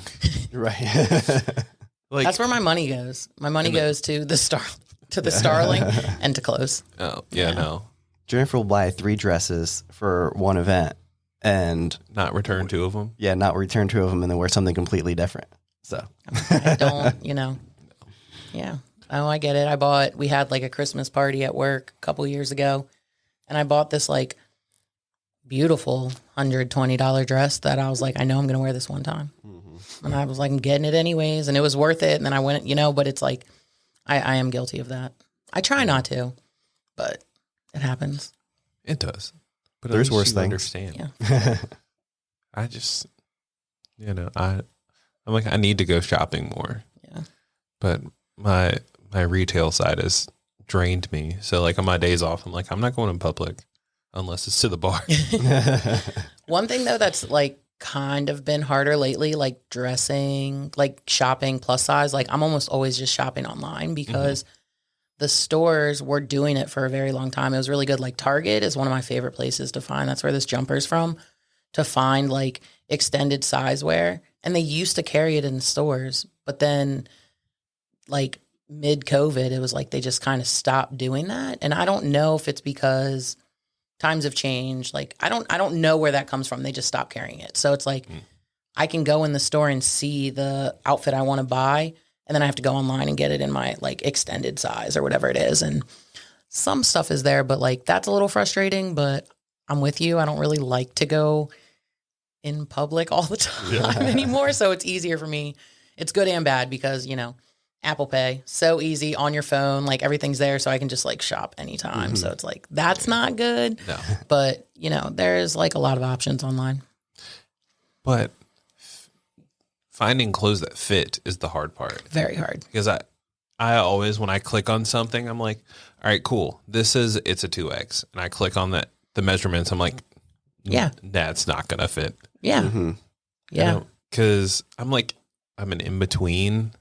Right. Like, that's where my money goes. My money goes to the Starling and to clothes. Oh, yeah, no. Jennifer will buy 3 dresses for one event and not return 2 of them. Yeah, not return 2 of them and then wear something completely different. So I don't, Yeah. Oh, I get it. We had like a Christmas party at work a couple years ago and I bought this like beautiful $120 dress that I was like, I know I'm going to wear this one time. And I was like, I'm getting it anyways. And it was worth it. And then I went, but it's like, I am guilty of that. I try not to, but it happens. It does. But there's worse things. Understand. Yeah. I just, I'm like, I need to go shopping more. Yeah. But my retail side has drained me. So like on my days off, I'm like, I'm not going in public unless it's to the bar. One thing though, that's like kind of been harder lately, like dressing, like shopping plus size. Like I'm almost always just shopping online because the stores were doing it for a very long time. It was really good. Like Target is one of my favorite places to find. That's where this jumper's from, to find like extended size wear. And they used to carry it in the stores, but then like mid-COVID, it was like they just kind of stopped doing that. And I don't know if it's because times have changed. Like I don't know where that comes from. They just stopped carrying it. So it's like I can go in the store and see the outfit I want to buy, and then I have to go online and get it in my like extended size or whatever it is. And some stuff is there, but like that's a little frustrating, but I'm with you. I don't really like to go in public all the time anymore. So it's easier for me. It's good and bad because, Apple Pay, so easy on your phone, like everything's there. So I can just like shop anytime. So it's like, that's not good, No. but there's like a lot of options online. But finding clothes that fit is the hard part. Very hard. Because I always, when I click on something, I'm like, all right, cool. It's a 2X. And I click on the measurements. I'm like, yeah, that's not going to fit. Yeah. Yeah. Because I'm like, I'm an in-between.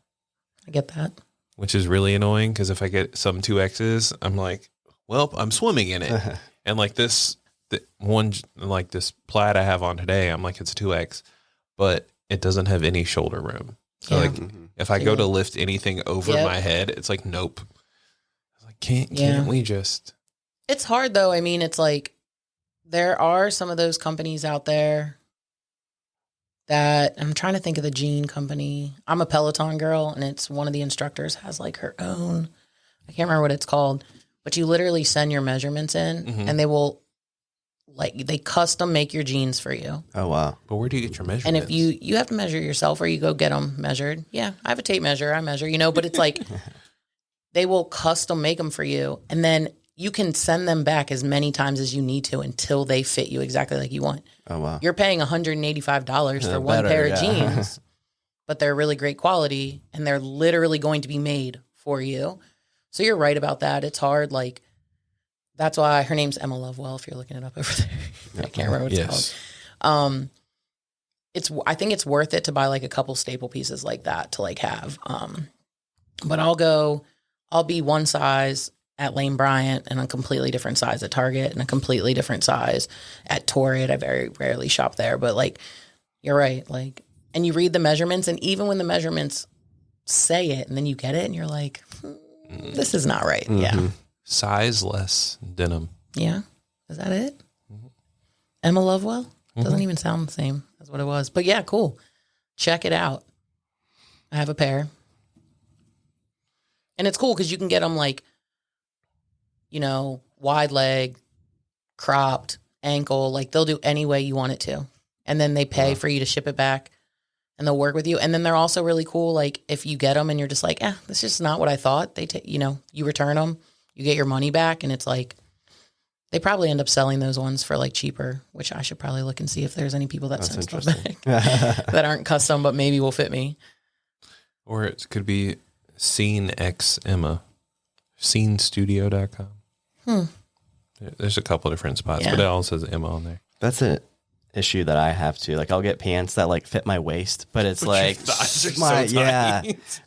I get that. which is really annoying because if I get some 2Xs, I'm like, well, I'm swimming in it. And like this plaid I have on today, I'm like, it's a 2X, but it doesn't have any shoulder room. So like if I go to lift anything over my head, it's like, nope. I was like, can't we just? It's hard though. I mean, it's like there are some of those companies out there that I'm trying to think of the jean company. I'm a Peloton girl, and it's one of the instructors has like her own, I can't remember what it's called, but you literally send your measurements in and they will they custom make your jeans for you. Oh, wow. But where do you get your measurements? And if you have to measure yourself or you go get them measured. Yeah, I have a tape measure. I measure, but it's like they will custom make them for you. And then you can send them back as many times as you need to until they fit you exactly like you want. Oh, wow. You're paying $185 for one pair of jeans, but they're really great quality and they're literally going to be made for you. So you're right about that. It's hard. Like, that's why her name's Emma Lovewell, if you're looking it up over there. I can't remember what it's called. I think it's worth it to buy like a couple staple pieces like that to like have. But I'll be one size at Lane Bryant and a completely different size at Target and a completely different size at Torrid. I very rarely shop there, but like, you're right. Like, and you read the measurements, and even when the measurements say it and then you get it and you're like, this is not right. Mm-hmm. Yeah. Size-less denim. Yeah. Is that it? Emma Lovewell? Doesn't even sound the same as what it was. But yeah, cool. Check it out. I have a pair. And it's cool because you can get them like, wide leg, cropped, ankle. Like they'll do any way you want it to. And then they pay for you to ship it back and they'll work with you. And then they're also really cool. Like if you get them and you're just like, this is not what I thought. They take, you return them, you get your money back. And it's like, they probably end up selling those ones for like cheaper, which I should probably look and see if there's any people that send stuff back that aren't custom, but maybe will fit me. Or it could be Scene X Emma, scenestudio.com. There's a couple different spots, but it all says Emma on there. That's an issue that I have too. Like I'll get pants that like fit my waist, but it's like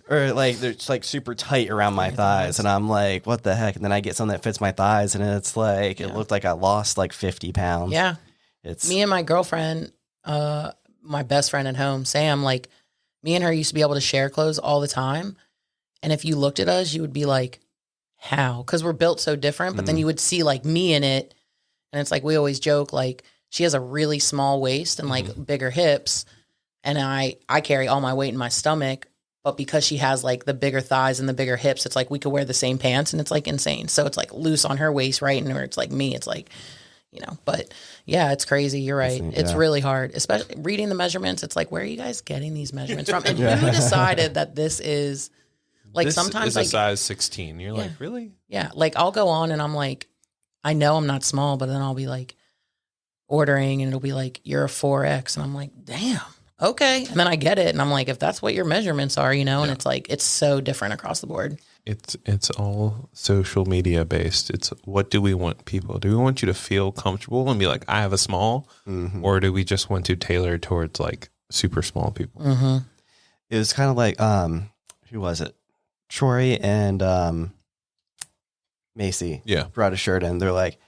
or like they're just like super tight around my thighs, and I'm like, what the heck? And then I get something that fits my thighs, and it's like it looked like I lost like 50 pounds. Yeah, it's me and my girlfriend, my best friend at home, Sam. Like me and her used to be able to share clothes all the time, and if you looked at us, you would be like, how? Because we're built so different. But then you would see like me in it, and it's like we always joke like, she has a really small waist and like bigger hips, and I carry all my weight in my stomach, but because she has like the bigger thighs and the bigger hips, it's like we could wear the same pants, and it's like insane. So it's like loose on her waist, right? And where it's like me, it's like, but yeah, it's crazy. You're right. It's really hard, especially reading the measurements. It's like, where are you guys getting these measurements from? And who decided that this is like, this sometimes is like a size 16. You're like, really? Yeah. Like I'll go on and I'm like, I know I'm not small, but then I'll be like, ordering and it'll be like, you're a 4X. And I'm like, damn, okay. And then I get it. And I'm like, if that's what your measurements are, and it's like, it's so different across the board. It's all social media based. It's what do we want people? Do we want you to feel comfortable and be like, I have a small, or do we just want to tailor towards like super small people? It was kind of like, who was it? Troy and Macy brought a shirt in. They're like,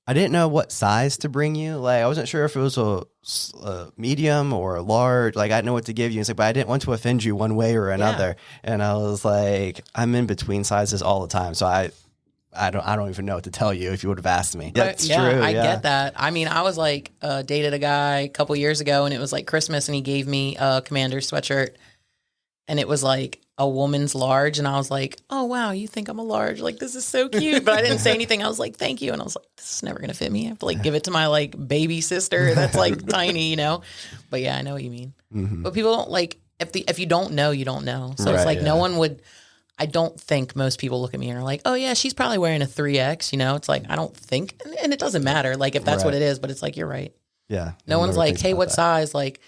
I didn't know what size to bring you. Like, I wasn't sure if it was a medium or a large. Like, I didn't know what to give you. It's like, but I didn't want to offend you one way or another. Yeah. And I was like, I'm in between sizes all the time. So I don't even know what to tell you if you would have asked me. That's true. I get that. I mean, I was like, dated a guy a couple years ago, and it was like Christmas, and he gave me a Commander's sweatshirt, and it was like a woman's large, and I was like, oh wow, you think I'm a large? Like, this is so cute. But I didn't say anything. I was like, thank you. And I was like, this is never gonna fit me. I have to like give it to my like baby sister that's like tiny, But yeah, I know what you mean. But people don't like, if you don't know, you don't know. So it's like no one would. I don't think most people look at me and are like, oh yeah, she's probably wearing a 3X. It's like, I don't think, and it doesn't matter like if that's what it is, but it's like, you're right. Yeah. No one's like, hey, what size? Like,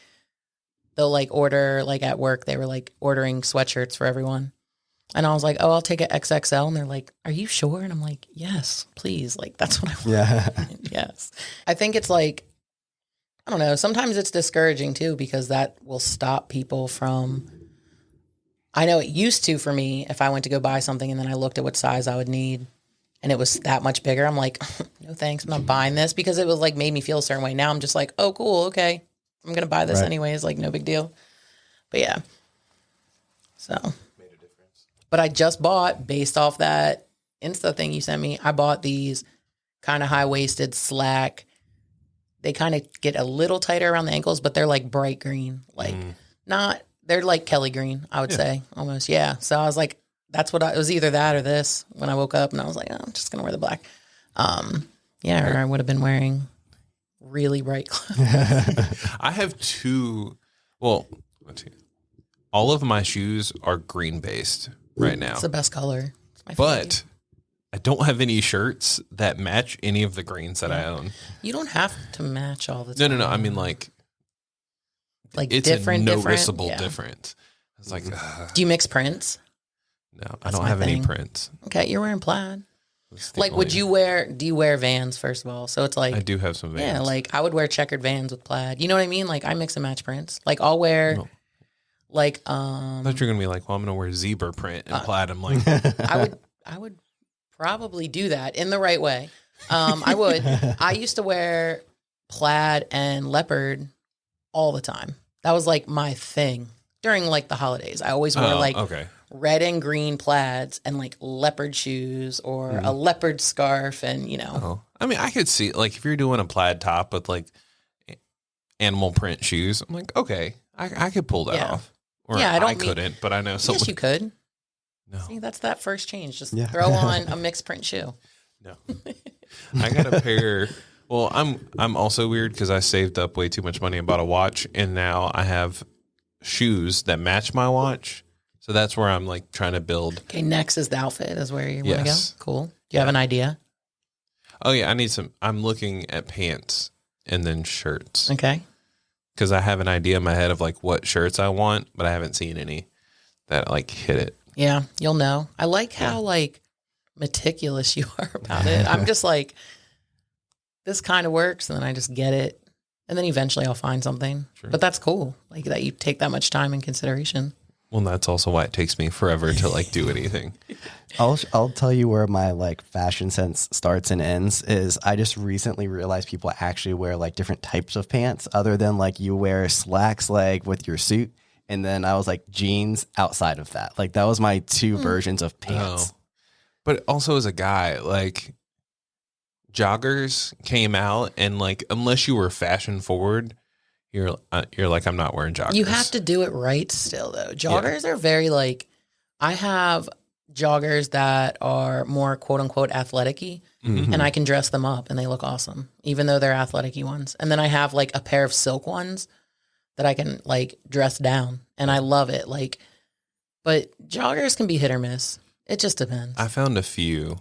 they'll like order, like at work, they were like ordering sweatshirts for everyone. And I was like, oh, I'll take an XXL. And they're like, are you sure? And I'm like, yes, please. Like, that's what I want. Yeah. Yes. I think it's like, I don't know. Sometimes it's discouraging too, because that will stop people from I know it used to for me, if I went to go buy something and then I looked at what size I would need and it was that much bigger, I'm like, no thanks, I'm not buying this, because it was like made me feel a certain way. Now I'm just like, oh, cool, okay. I'm going to buy this anyways, like no big deal. But yeah. So. Made a difference. But I just bought, based off that Insta thing you sent me, I bought these kind of high-waisted slack. They kind of get a little tighter around the ankles, but they're like bright green. Like they're like Kelly green, I would say, almost. Yeah. So I was like, it was either that or this when I woke up, and I was like, oh, I'm just going to wear the black. Or I would have been wearing really bright clothes. I have let's see. All of my shoes are green based right now. It's the best color. It's my but favorite. I don't have any shirts that match any of the greens that I own. You don't have to match all the time. No. I mean, like it's different, a noticeable difference. It's like, do you mix prints? No, I don't have any prints. Okay, you're wearing plaid. Like, do you wear Vans, first of all? So it's like, I do have some Vans. Yeah, like I would wear checkered Vans with plaid. You know what I mean? Like I mix and match prints. Like I'll wear I thought you were gonna be like, well, I'm gonna wear zebra print and plaid. I'm like, I would probably do that in the right way. I would. I used to wear plaid and leopard all the time. That was like my thing during like the holidays. I always wore red and green plaids and like leopard shoes or a leopard scarf, and I mean, I could see like if you're doing a plaid top with like animal print shoes, I'm like, okay, I could pull that off. Or I couldn't, but I know someone. Yes, you could. No. See, that's that first change. Just throw on a mixed print shoe. No, I got a pair. Well, I'm also weird because I saved up way too much money and bought a watch, and now I have shoes that match my watch. So that's where I'm like trying to build. Okay, next is the outfit. Is where you want to go. Cool. Do you have an idea? Oh yeah, I need some. I'm looking at pants and then shirts. Okay. Because I have an idea in my head of like what shirts I want, but I haven't seen any that like hit it. Yeah, you'll know. I like how like meticulous you are about it. I'm just like, this kind of works, and then I just get it, and then eventually I'll find something. Sure. But that's cool, like that you take that much time in consideration. Well, that's also why it takes me forever to like do anything. I'll tell you where my like fashion sense starts and ends is I just recently realized people actually wear like different types of pants other than like you wear slacks like with your suit. And then I was like jeans outside of that. Like that was my two versions of pants. Oh. But also as a guy, like joggers came out, and like unless you were fashion forward, you're like, I'm not wearing joggers. You have to do it right still though. Joggers are very like, I have joggers that are more quote unquote athletic-y, and I can dress them up and they look awesome, even though they're athletic-y ones. And then I have like a pair of silk ones that I can like dress down, and I love it. Like, but joggers can be hit or miss. It just depends. I found a few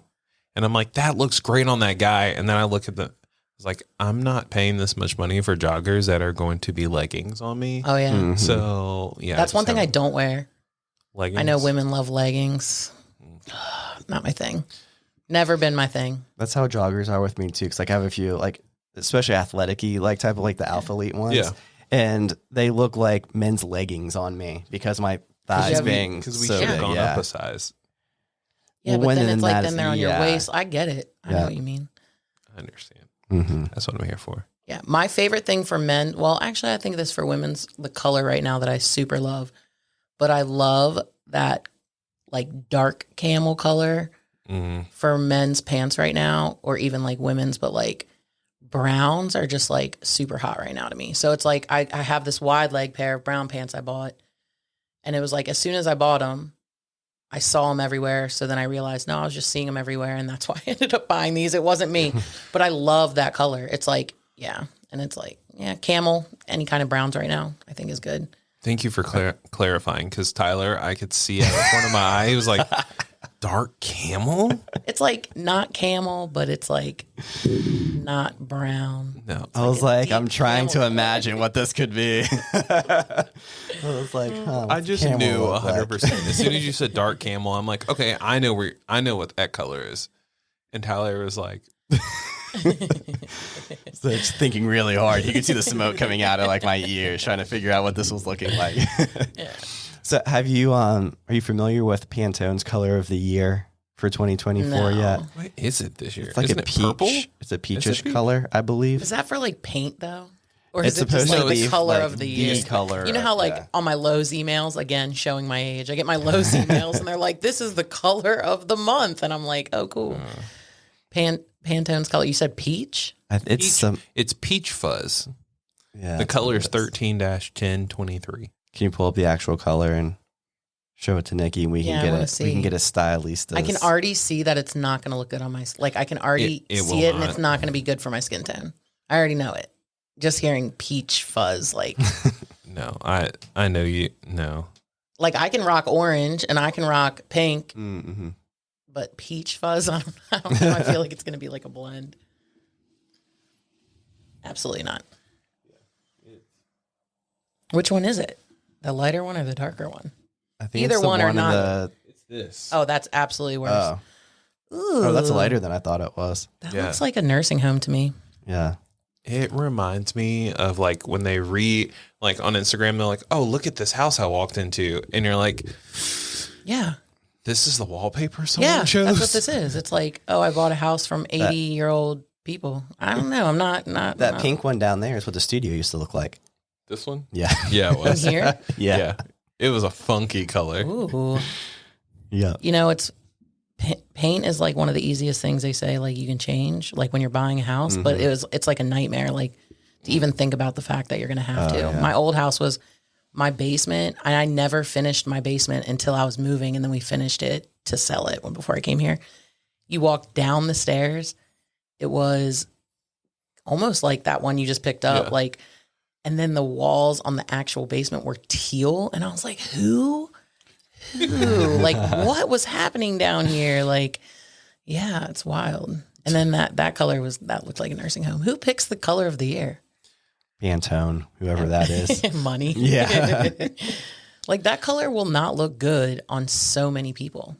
and I'm like, that looks great on that guy. And then I look at it's like, I'm not paying this much money for joggers that are going to be leggings on me. Oh yeah. Mm-hmm. So yeah. That's one thing I don't wear. Leggings. I know women love leggings. Not my thing. Never been my thing. That's how joggers are with me too. Cause like I have a few like, especially athletic-y, like type of like the Alpha Elite ones. Yeah. And they look like men's leggings on me because my thighs being because we so should have big. gone up a size. Yeah, Well, but then it's like that then is- they're on your waist. I get it. I know Yeah. what you mean. I understand. Mm-hmm. That's what I'm here for. Yeah. My favorite thing for men, well, actually, I think this for women's, the color right now that I super love, but I love that like dark camel color for men's pants right now, or even like women's, but like browns are just like super hot right now to me. So it's like I have this wide leg pair of brown pants I bought, and it was like as soon as I bought them, I saw them everywhere. So then I realized, no, I was just seeing them everywhere, and that's why I ended up buying these. It wasn't me, but I love that color. It's like, yeah, and it's like, yeah, camel, any kind of browns right now, I think is good. Thank you for clarifying, because Tyler, I could see out of the corner of my eye, he was like, dark camel? It's like not camel, but it's like not brown. No. I was like, I'm trying to camel. imagine what this could be. I was like, I just knew 100%. As soon as you said dark camel, I'm like, okay, I know what that color is. And Tyler was like, So just thinking really hard. You could see the smoke coming out of like my ears, trying to figure out what this was looking like. Yeah. So are you familiar with Pantone's color of the year for 2024 No. yet? What is it this year? It's like Isn't a it peach. purple? It's a peachish peach? color, I believe. Is that for like paint though? Or It's is it just supposed like to the be color like of the the year? color You know of- how like yeah. on my Lowe's emails, again, showing my age, I get my Lowe's emails and they're like, this is the color of the month. And I'm like, oh, cool. Pantone's color. You said peach? It's peach fuzz. Yeah. The that's color what is it 13-1023. Can you pull up the actual color and show it to Nikki, and we Yeah, I can wanna get it? We can see. get a stylist. I can already see that it's not going to look good on my, like I can already It see will it and not. it's not going to be good for my skin tone. I already know it. Just hearing peach fuzz, like, No, I know you. No, like I can rock orange and I can rock pink, Mm-hmm. but peach fuzz, I don't know. I feel like it's going to be like a blend. Absolutely not. Which one is it? The lighter one or the darker one? I think Either it's the one or in not. the- it's this. Oh, that's absolutely worse. oh. Oh, that's lighter than I thought it was. That Yeah. looks like a nursing home to me. Yeah. It reminds me of like when they like on Instagram, they're like, "Oh, look at this house I walked into," and you're like, Yeah. "This is the wallpaper someone Yeah. chose." That's what this is. It's like, oh, I bought a house from 80-year-old people. I don't know. I'm not That pink one down there is what the studio used to look like. This one, Yeah. yeah, it was. here. Yeah, it was a funky color. Ooh. Yeah. You know, it's paint is like one of the easiest things they say, like you can change, like when you're buying a house, but it's like a nightmare, like to even think about the fact that you're going to have to. yeah. My old house was my basement, and I never finished my basement until I was moving, and then we finished it to sell it before I came here. You walk down the stairs, it was almost like that one you just picked up, Yeah. like, and then the walls on the actual basement were teal, and I was like, who? Like, what was happening down here? Like, yeah, it's wild. And then that color that looked like a nursing home. Who picks the color of the year? Pantone, whoever that is. Money. Yeah. Like that color will not look good on so many people.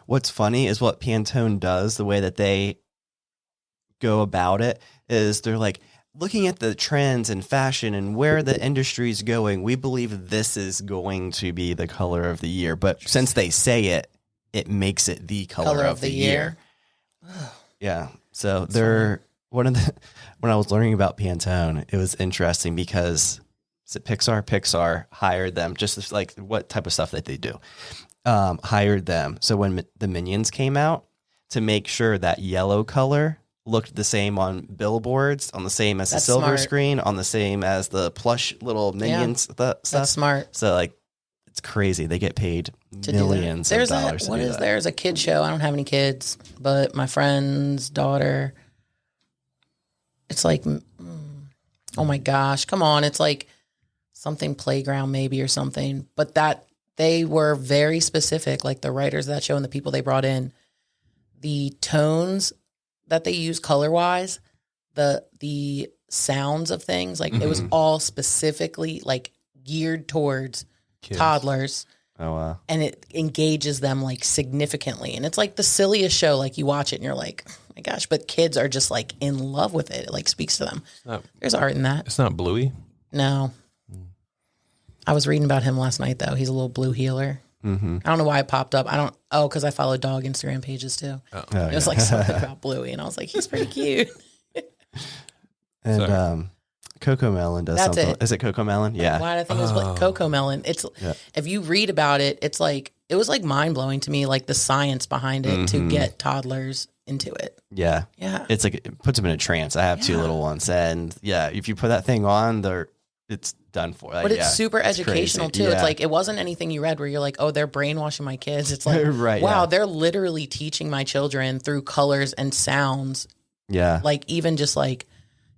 What's funny is what Pantone does, the way that they go about it is they're like looking at the trends and fashion and where the industry is going. We believe this is going to be the color of the year. But since they say it, it makes it the color of the year. Yeah. So they're when I was learning about Pantone, it was interesting because is it Pixar hired them just as, like what type of stuff that they do. Hired them. So when the Minions came out, to make sure that yellow color looked the same on billboards, on the same as That's the silver smart. screen, on the same as the plush little Minions stuff. That's smart. So like it's crazy. They get paid To millions do that. of dollars. to do that. There's a kid show. I don't have any kids, but my friend's daughter, it's like, oh my gosh, come on. It's like something playground maybe or something, but that they were very specific, like the writers of that show and the people they brought in, the tones that they use color wise, the sounds of things, like it was all specifically like geared towards Kids. toddlers. Oh wow. And it engages them like significantly. And it's like the silliest show. Like you watch it and you're like, oh my gosh, but kids are just like in love with it. It like speaks to them. There's art in that. It's not Bluey. No. I was reading about him last night though. He's a little blue healer. Mm-hmm. I don't know why it popped up. Because I follow dog Instagram pages too. Oh, It was like something about Bluey. And I was like, he's pretty cute. And Sorry. Coco Melon does That's something. it. Is it Coco Melon? Yeah. Why did I think it was like Coco Melon? It's Yeah. if you read about it, it's like it was like mind blowing to me, like the science behind it to get toddlers into it. Yeah. Yeah. It's like it puts them in a trance. I have two Yeah. little ones, and yeah, if you put that thing on, it's done for. But it's super educational crazy. too. It's Yeah. like it wasn't anything you read where you're like, oh, they're brainwashing my kids. It's like, Right, wow, yeah. they're literally teaching my children through colors and sounds. Yeah. Like even just like,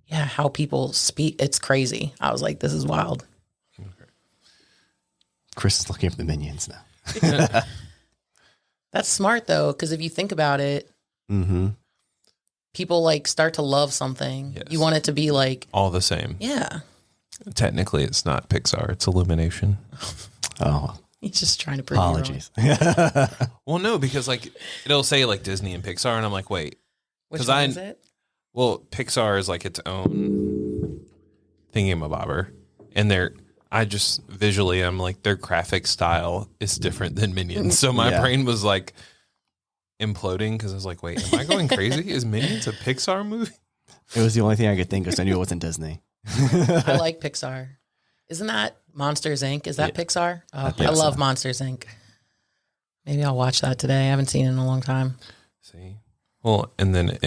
yeah, how people speak. It's crazy. I was like, this is wild. Chris is looking up the Minions now. That's smart though, because if you think about it, Mm-hmm. people like start to love something. Yes. You want it to be like, All the same. yeah, Technically, it's not Pixar. It's Illumination. Oh, he's just trying to prove you wrong. apologies. Well, no, because like it'll say like Disney and Pixar, and I'm like, wait. Which 'Cause one is it? Well, Pixar is like its own thingamabobber, and I just visually, I'm like, their graphic style is different than Minions. So my brain was like imploding because I was like, wait, am I going crazy? Is Minions a Pixar movie? It was the only thing I could think of, so I knew it wasn't Disney. I like Pixar. Isn't that Monsters, Inc.? Is that Pixar? Oh, I love Monsters, Inc. Maybe I'll watch that today. I haven't seen it in a long time. See? Well, and then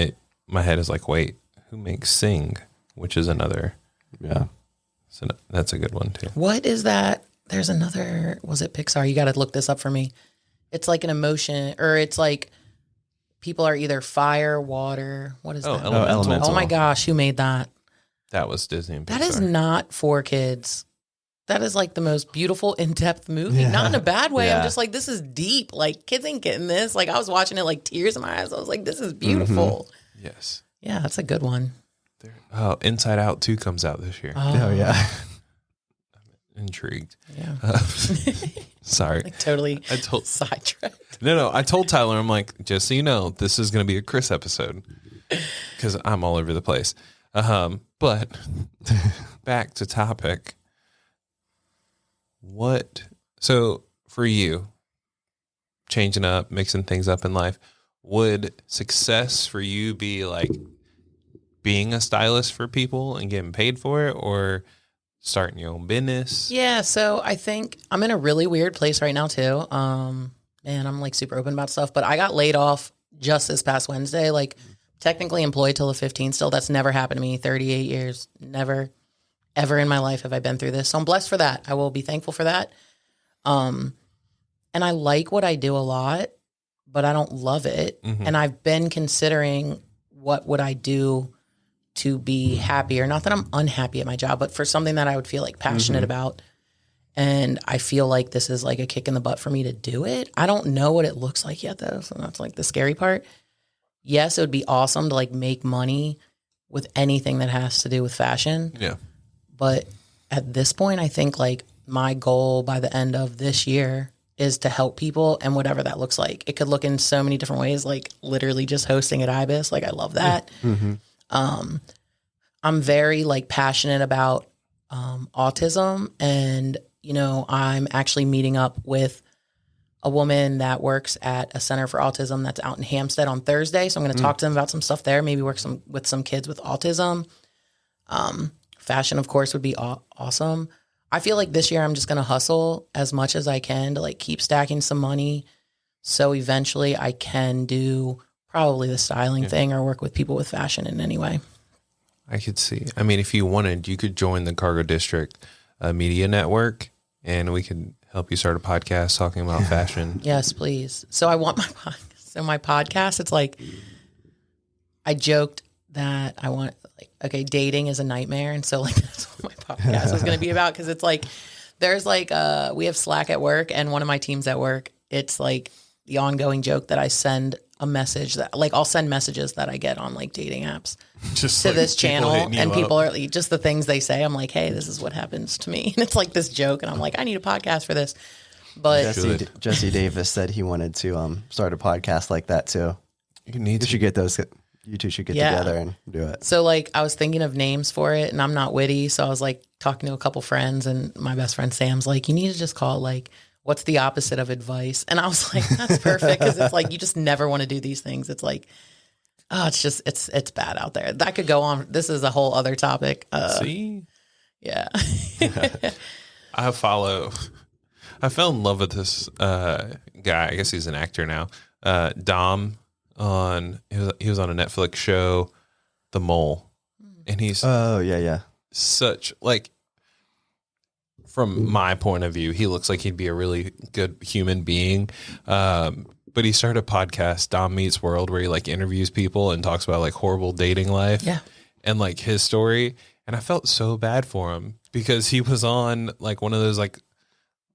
my head is like, wait, who makes Sing? Which is another. Yeah. So that's a good one too. What is that? There's another, was it Pixar? You got to look this up for me. It's like an emotion, or it's like people are either fire, water. What is that? Elemental. Oh my gosh, who made that? That was Disney and Pixar. That is not for kids. That is like the most beautiful, in-depth movie. Yeah. Not in a bad way. Yeah. I'm just like, this is deep. Like, kids ain't getting this. Like, I was watching it, like, tears in my eyes. I was like, this is beautiful. Yes. Yeah, that's a good one. Oh, Inside Out 2 comes out this year. Oh, yeah. I'm intrigued. Yeah. Sorry. Like, totally I told sidetracked. No, I told Tyler, I'm like, just so you know, this is going to be a Chris episode because I'm all over the place. But back to topic. So for you, changing up, mixing things up in life, would success for you be like being a stylist for people and getting paid for it, or starting your own business? Yeah, so I think I'm in a really weird place right now too. Man, I'm like super open about stuff, but I got laid off just this past Wednesday. Like, technically employed till the 15th still. That's never happened to me. 38 years. Never, ever in my life have I been through this. So I'm blessed for that. I will be thankful for that. And I like what I do a lot, but I don't love it. Mm-hmm. And I've been considering what would I do to be happier. Not that I'm unhappy at my job, but for something that I would feel like passionate about. And I feel like this is like a kick in the butt for me to do it. I don't know what it looks like yet though. So that's like the scary part. Yes, it would be awesome to like make money with anything that has to do with fashion. Yeah. But at this point, I think like my goal by the end of this year is to help people, and whatever that looks like. It could look in so many different ways, like literally just hosting at IBIS. Like, I love that. I'm very like passionate about autism, and you know, I'm actually meeting up with a woman that works at a center for autism that's out in Hampstead on Thursday. So I'm going to talk to them about some stuff there, maybe work with some kids with autism. Fashion, of course, would be awesome. I feel like this year I'm just going to hustle as much as I can to like keep stacking some money. So eventually I can do probably the styling thing or work with people with fashion in any way. I could see. I mean, if you wanted, you could join the Cargo District Media Network, and we could help you start a podcast talking about fashion. Yes, please. So I want my podcast. It's like, I joked that I want like, okay, dating is a nightmare. And so like, that's what my podcast is going to be about. Cause it's like, there's like, we have Slack at work, and one of my teams at work, it's like the ongoing joke that I send a message that like, I'll send messages that I get on like dating apps Just to like this people channel, hitting you and up. people are like, just the things they say. I'm like, hey, this is what happens to me. And it's like this joke. And I'm like, I need a podcast for this. But Jesse Davis said he wanted to start a podcast like that too. You need You to should get those. You two should get Yeah. together and do it. so like, I was thinking of names for it, and I'm not witty. So I was like talking to a couple friends, and my best friend Sam's like, you need to just call it like, what's the opposite of advice? And I was like, that's perfect. Cause it's like, you just never want to do these things. It's like, oh, it's just, it's bad out there. That could go on. This is a whole other topic. see. Yeah. I fell in love with this guy. I guess he's an actor now. Dom he was on a Netflix show, The Mole, and he's Oh yeah. such like, from my point of view, he looks like he'd be a really good human being. But he started a podcast, Dom Meets World, where he like interviews people and talks about like horrible dating life. Yeah. And like his story. And I felt so bad for him because he was on like one of those like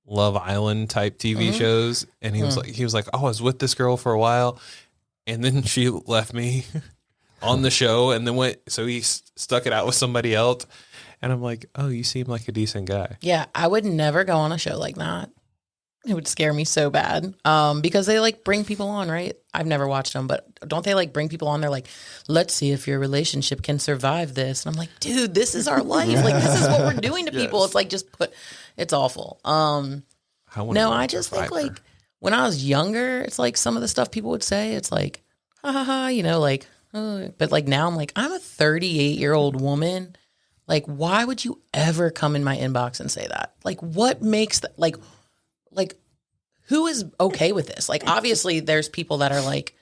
Love Island type TV shows. And he was like, oh, I was with this girl for a while, and then she left me on the show, and then so he stuck it out with somebody else. And I'm like, oh, you seem like a decent guy. Yeah. I would never go on a show like that. It would scare me so bad because they like bring people on, right? I've never watched them, but don't they like bring people on? They're like, let's see if your relationship can survive this. And I'm like, dude, this is our life. Like, this is what we're doing to people. It's like, it's awful. I just think like when I was younger, it's like some of the stuff people would say, it's like, ha ha ha, like, but like now I'm like, I'm a 38-year-old woman. Like, why would you ever come in my inbox and say that? Like, what makes that, like, who is okay with this? Like, obviously there's people that are like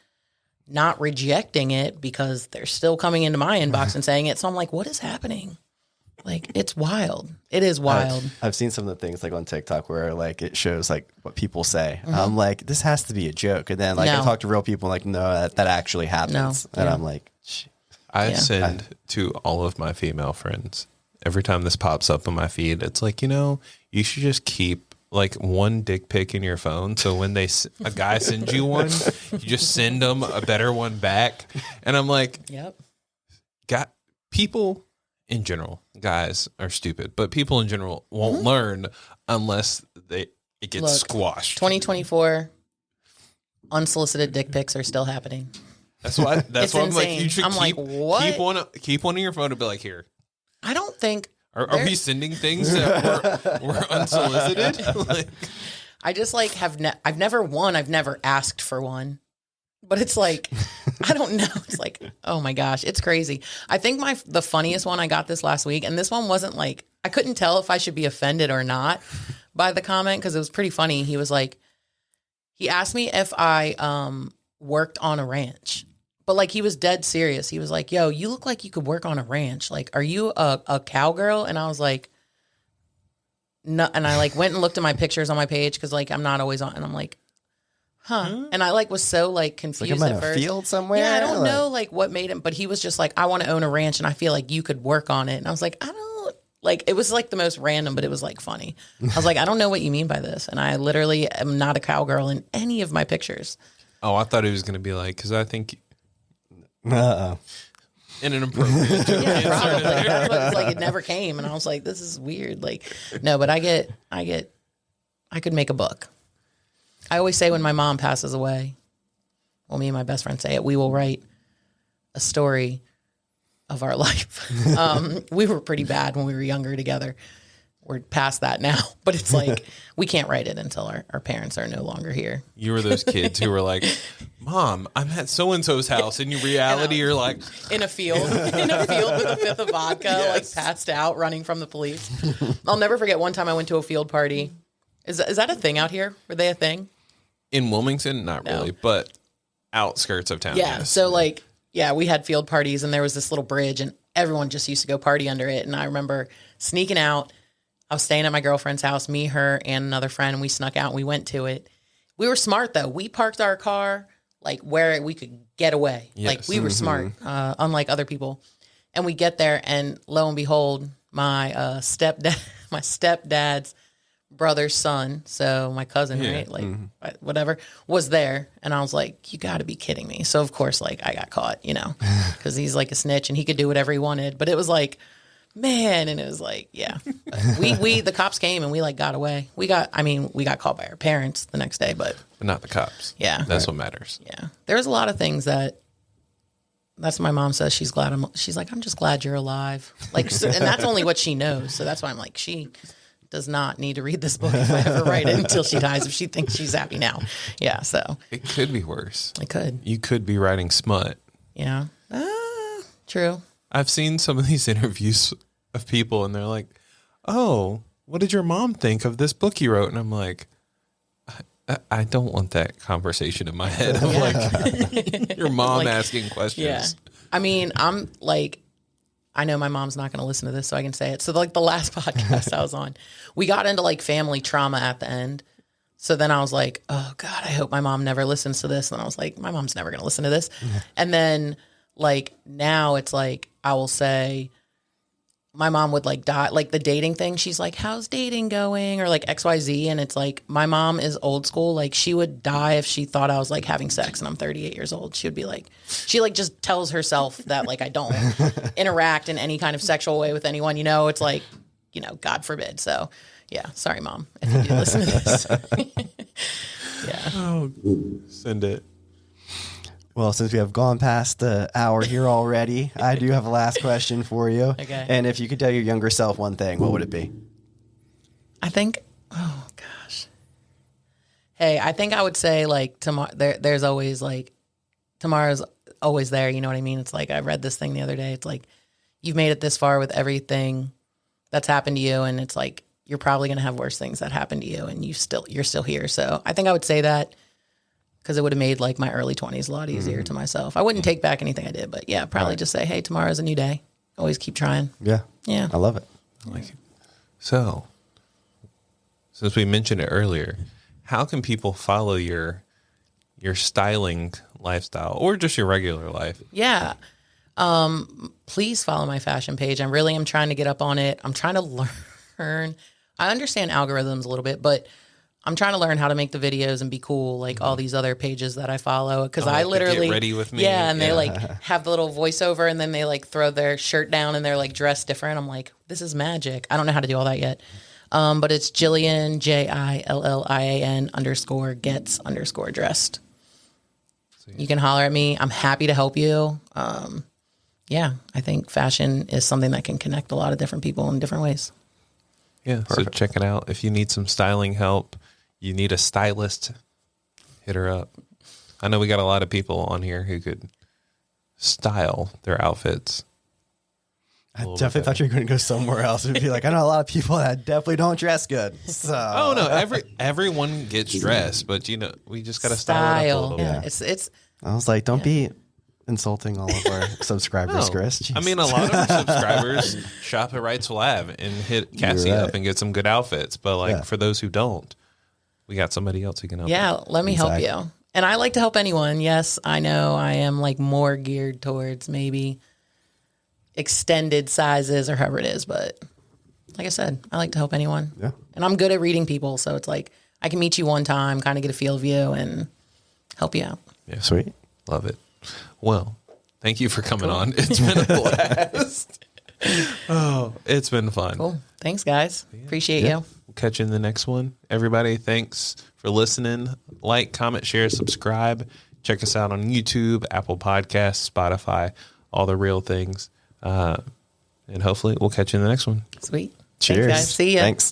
not rejecting it because they're still coming into my inbox and saying it. So I'm like, what is happening? Like, it's wild. It is wild. I've seen some of the things like on TikTok where like it shows like what people say. I'm like, this has to be a joke. And then like I talk to real people like, no, that actually happens. And I'm like, I send to all of my female friends every time this pops up on my feed. It's like, you should just keep like one dick pic in your phone. So when a guy sends you one, you just send them a better one back. And I'm like, people in general, guys are stupid, but people in general won't learn unless it gets squashed. 2024, unsolicited dick pics are still happening. That's why I'm like, you should what? keep one in your phone and be like, here. I don't think. Are we sending things that were unsolicited? Like, I just like I've never asked for one, but it's like, I don't know. It's like, oh my gosh, it's crazy. I think the funniest one I got this last week, and this one wasn't like, I couldn't tell if I should be offended or not by the comment because it was pretty funny. He was like, he asked me if I worked on a ranch. But like he was dead serious. He was like, yo, you look like you could work on a ranch. Like, are you a cowgirl? And I was like, no. And I like went and looked at my pictures on my page because like I'm not always on. And I'm like, huh. And I like was so like confused like, at first. A field somewhere? Yeah, I don't know like what made him. But he was just like, I want to own a ranch and I feel like you could work on it. And I was like, I don't. Like, it was like the most random, but it was like funny. I was like, I don't know what you mean by this. And I literally am not a cowgirl in any of my pictures. Oh, I thought he was going to be like, because I think... in an appropriate joke. Yeah, probably. It was like it never came, and I was like, "This is weird." Like, no, but I could make a book. I always say when my mom passes away, well, me and my best friend say it, we will write a story of our life. We were pretty bad when we were younger together. We're past that now, but it's like we can't write it until our parents are no longer here. You were those kids who were like, Mom, I'm at so-and-so's house. And in reality, you're like... in a field with a fifth of vodka, like passed out, running from the police. I'll never forget one time I went to a field party. Is that a thing out here? Were they a thing? In Wilmington? Not really, but outskirts of town. Yeah, yes. so like, yeah, we had field parties and there was this little bridge and everyone just used to go party under it. And I remember sneaking out. I was staying at my girlfriend's house, me, her, and another friend, and we snuck out and we went to it. We were smart, though. We parked our car, like, where we could get away. Yes. Like, we were smart, unlike other people. And we get there, and lo and behold, my stepdad's brother's son, so my cousin, right? Like, whatever, was there. And I was like, you got to be kidding me. So, of course, like, I got caught, because he's like a snitch, and he could do whatever he wanted. But it was like... man, and it was like, yeah, the cops came and we like got away. We got caught by our parents the next day, but not the cops. Yeah, that's what matters. Yeah, there's a lot of things that's what my mom says. She's like, I'm just glad you're alive. Like, and that's only what she knows. So that's why I'm like, she does not need to read this book if I ever write it until she dies. If she thinks she's happy now, yeah. So it could be worse. It could. You could be writing smut. Yeah, true. I've seen some of these interviews of people and they're like, oh, what did your mom think of this book you wrote? And I'm like, I don't want that conversation in my head. I'm like, your mom asking questions. Yeah. I mean, I'm like, I know my mom's not going to listen to this, so I can say it. So like the last podcast I was on, we got into like family trauma at the end. So then I was like, oh God, I hope my mom never listens to this. And I was like, my mom's never going to listen to this. And then like now it's like, I will say, my mom would like die, like the dating thing. She's like, how's dating going? Or like XYZ. And it's like, my mom is old school. Like she would die if she thought I was like having sex and I'm 38 years old. She would be like, she like just tells herself that like I don't interact in any kind of sexual way with anyone. It's like, God forbid. So yeah, sorry, Mom, if you do listen to this. Yeah. Oh, send it. Well, since we have gone past the hour here already, I do have a last question for you. Okay. And if you could tell your younger self one thing, what would it be? I think, oh gosh. Hey, I think I would say like tomorrow, there's always like, tomorrow's always there. You know what I mean? It's like, I read this thing the other day. It's like, you've made it this far with everything that's happened to you. And it's like, you're probably going to have worse things that happen to you and you're still here. So I think I would say that because it would have made like my early 20s a lot easier to myself. I wouldn't take back anything I did, but yeah, probably just say, hey, tomorrow's a new day. Always keep trying. Yeah. Yeah. I love it. I like it. So, since we mentioned it earlier, how can people follow your styling lifestyle or just your regular life? Yeah. Please follow my fashion page. I really am trying to get up on it. I'm trying to learn. I understand algorithms a little bit, but I'm trying to learn how to make the videos and be cool, like all these other pages that I follow. Because I literally Get ready with me. Yeah, and they like have the little voiceover, and then they like throw their shirt down, and they're like dressed different. I'm like, this is magic. I don't know how to do all that yet. But it's Jillian, JILLIAN _gets_dressed. You can holler at me. I'm happy to help you. Yeah, I think fashion is something that can connect a lot of different people in different ways. Yeah, so check it out. If you need some styling help, you need a stylist, hit her up. I know we got a lot of people on here who could style their outfits. I definitely thought you were going to go somewhere else. It'd be like, I know a lot of people that definitely don't dress good. So. Oh no, everyone gets dressed, but we just got to style it up a little Yeah, bit. it's. I was like, don't be insulting all of our subscribers, No. Chris. Jeez. I mean, a lot of our subscribers shop at Wrights Lab and hit Cassie You're right. up and get some good outfits. But for those who don't, we got somebody else who can help. Yeah, let me help Exactly. you. And I like to help anyone. Yes, I know I am like more geared towards maybe extended sizes or however it is, but like I said, I like to help anyone. Yeah. And I'm good at reading people, so it's like I can meet you one time, kind of get a feel of you and help you out. Yeah. Sweet. Love it. Well, thank you for coming on. It's been a blast. Oh, it's been fun. Cool. Thanks, guys. Appreciate you. We'll catch you in the next one. Everybody, thanks for listening. Like, comment, share, subscribe. Check us out on YouTube, Apple Podcasts, Spotify, all the real things. And hopefully we'll catch you in the next one. Sweet. Cheers. Thanks, guys. See ya. Thanks.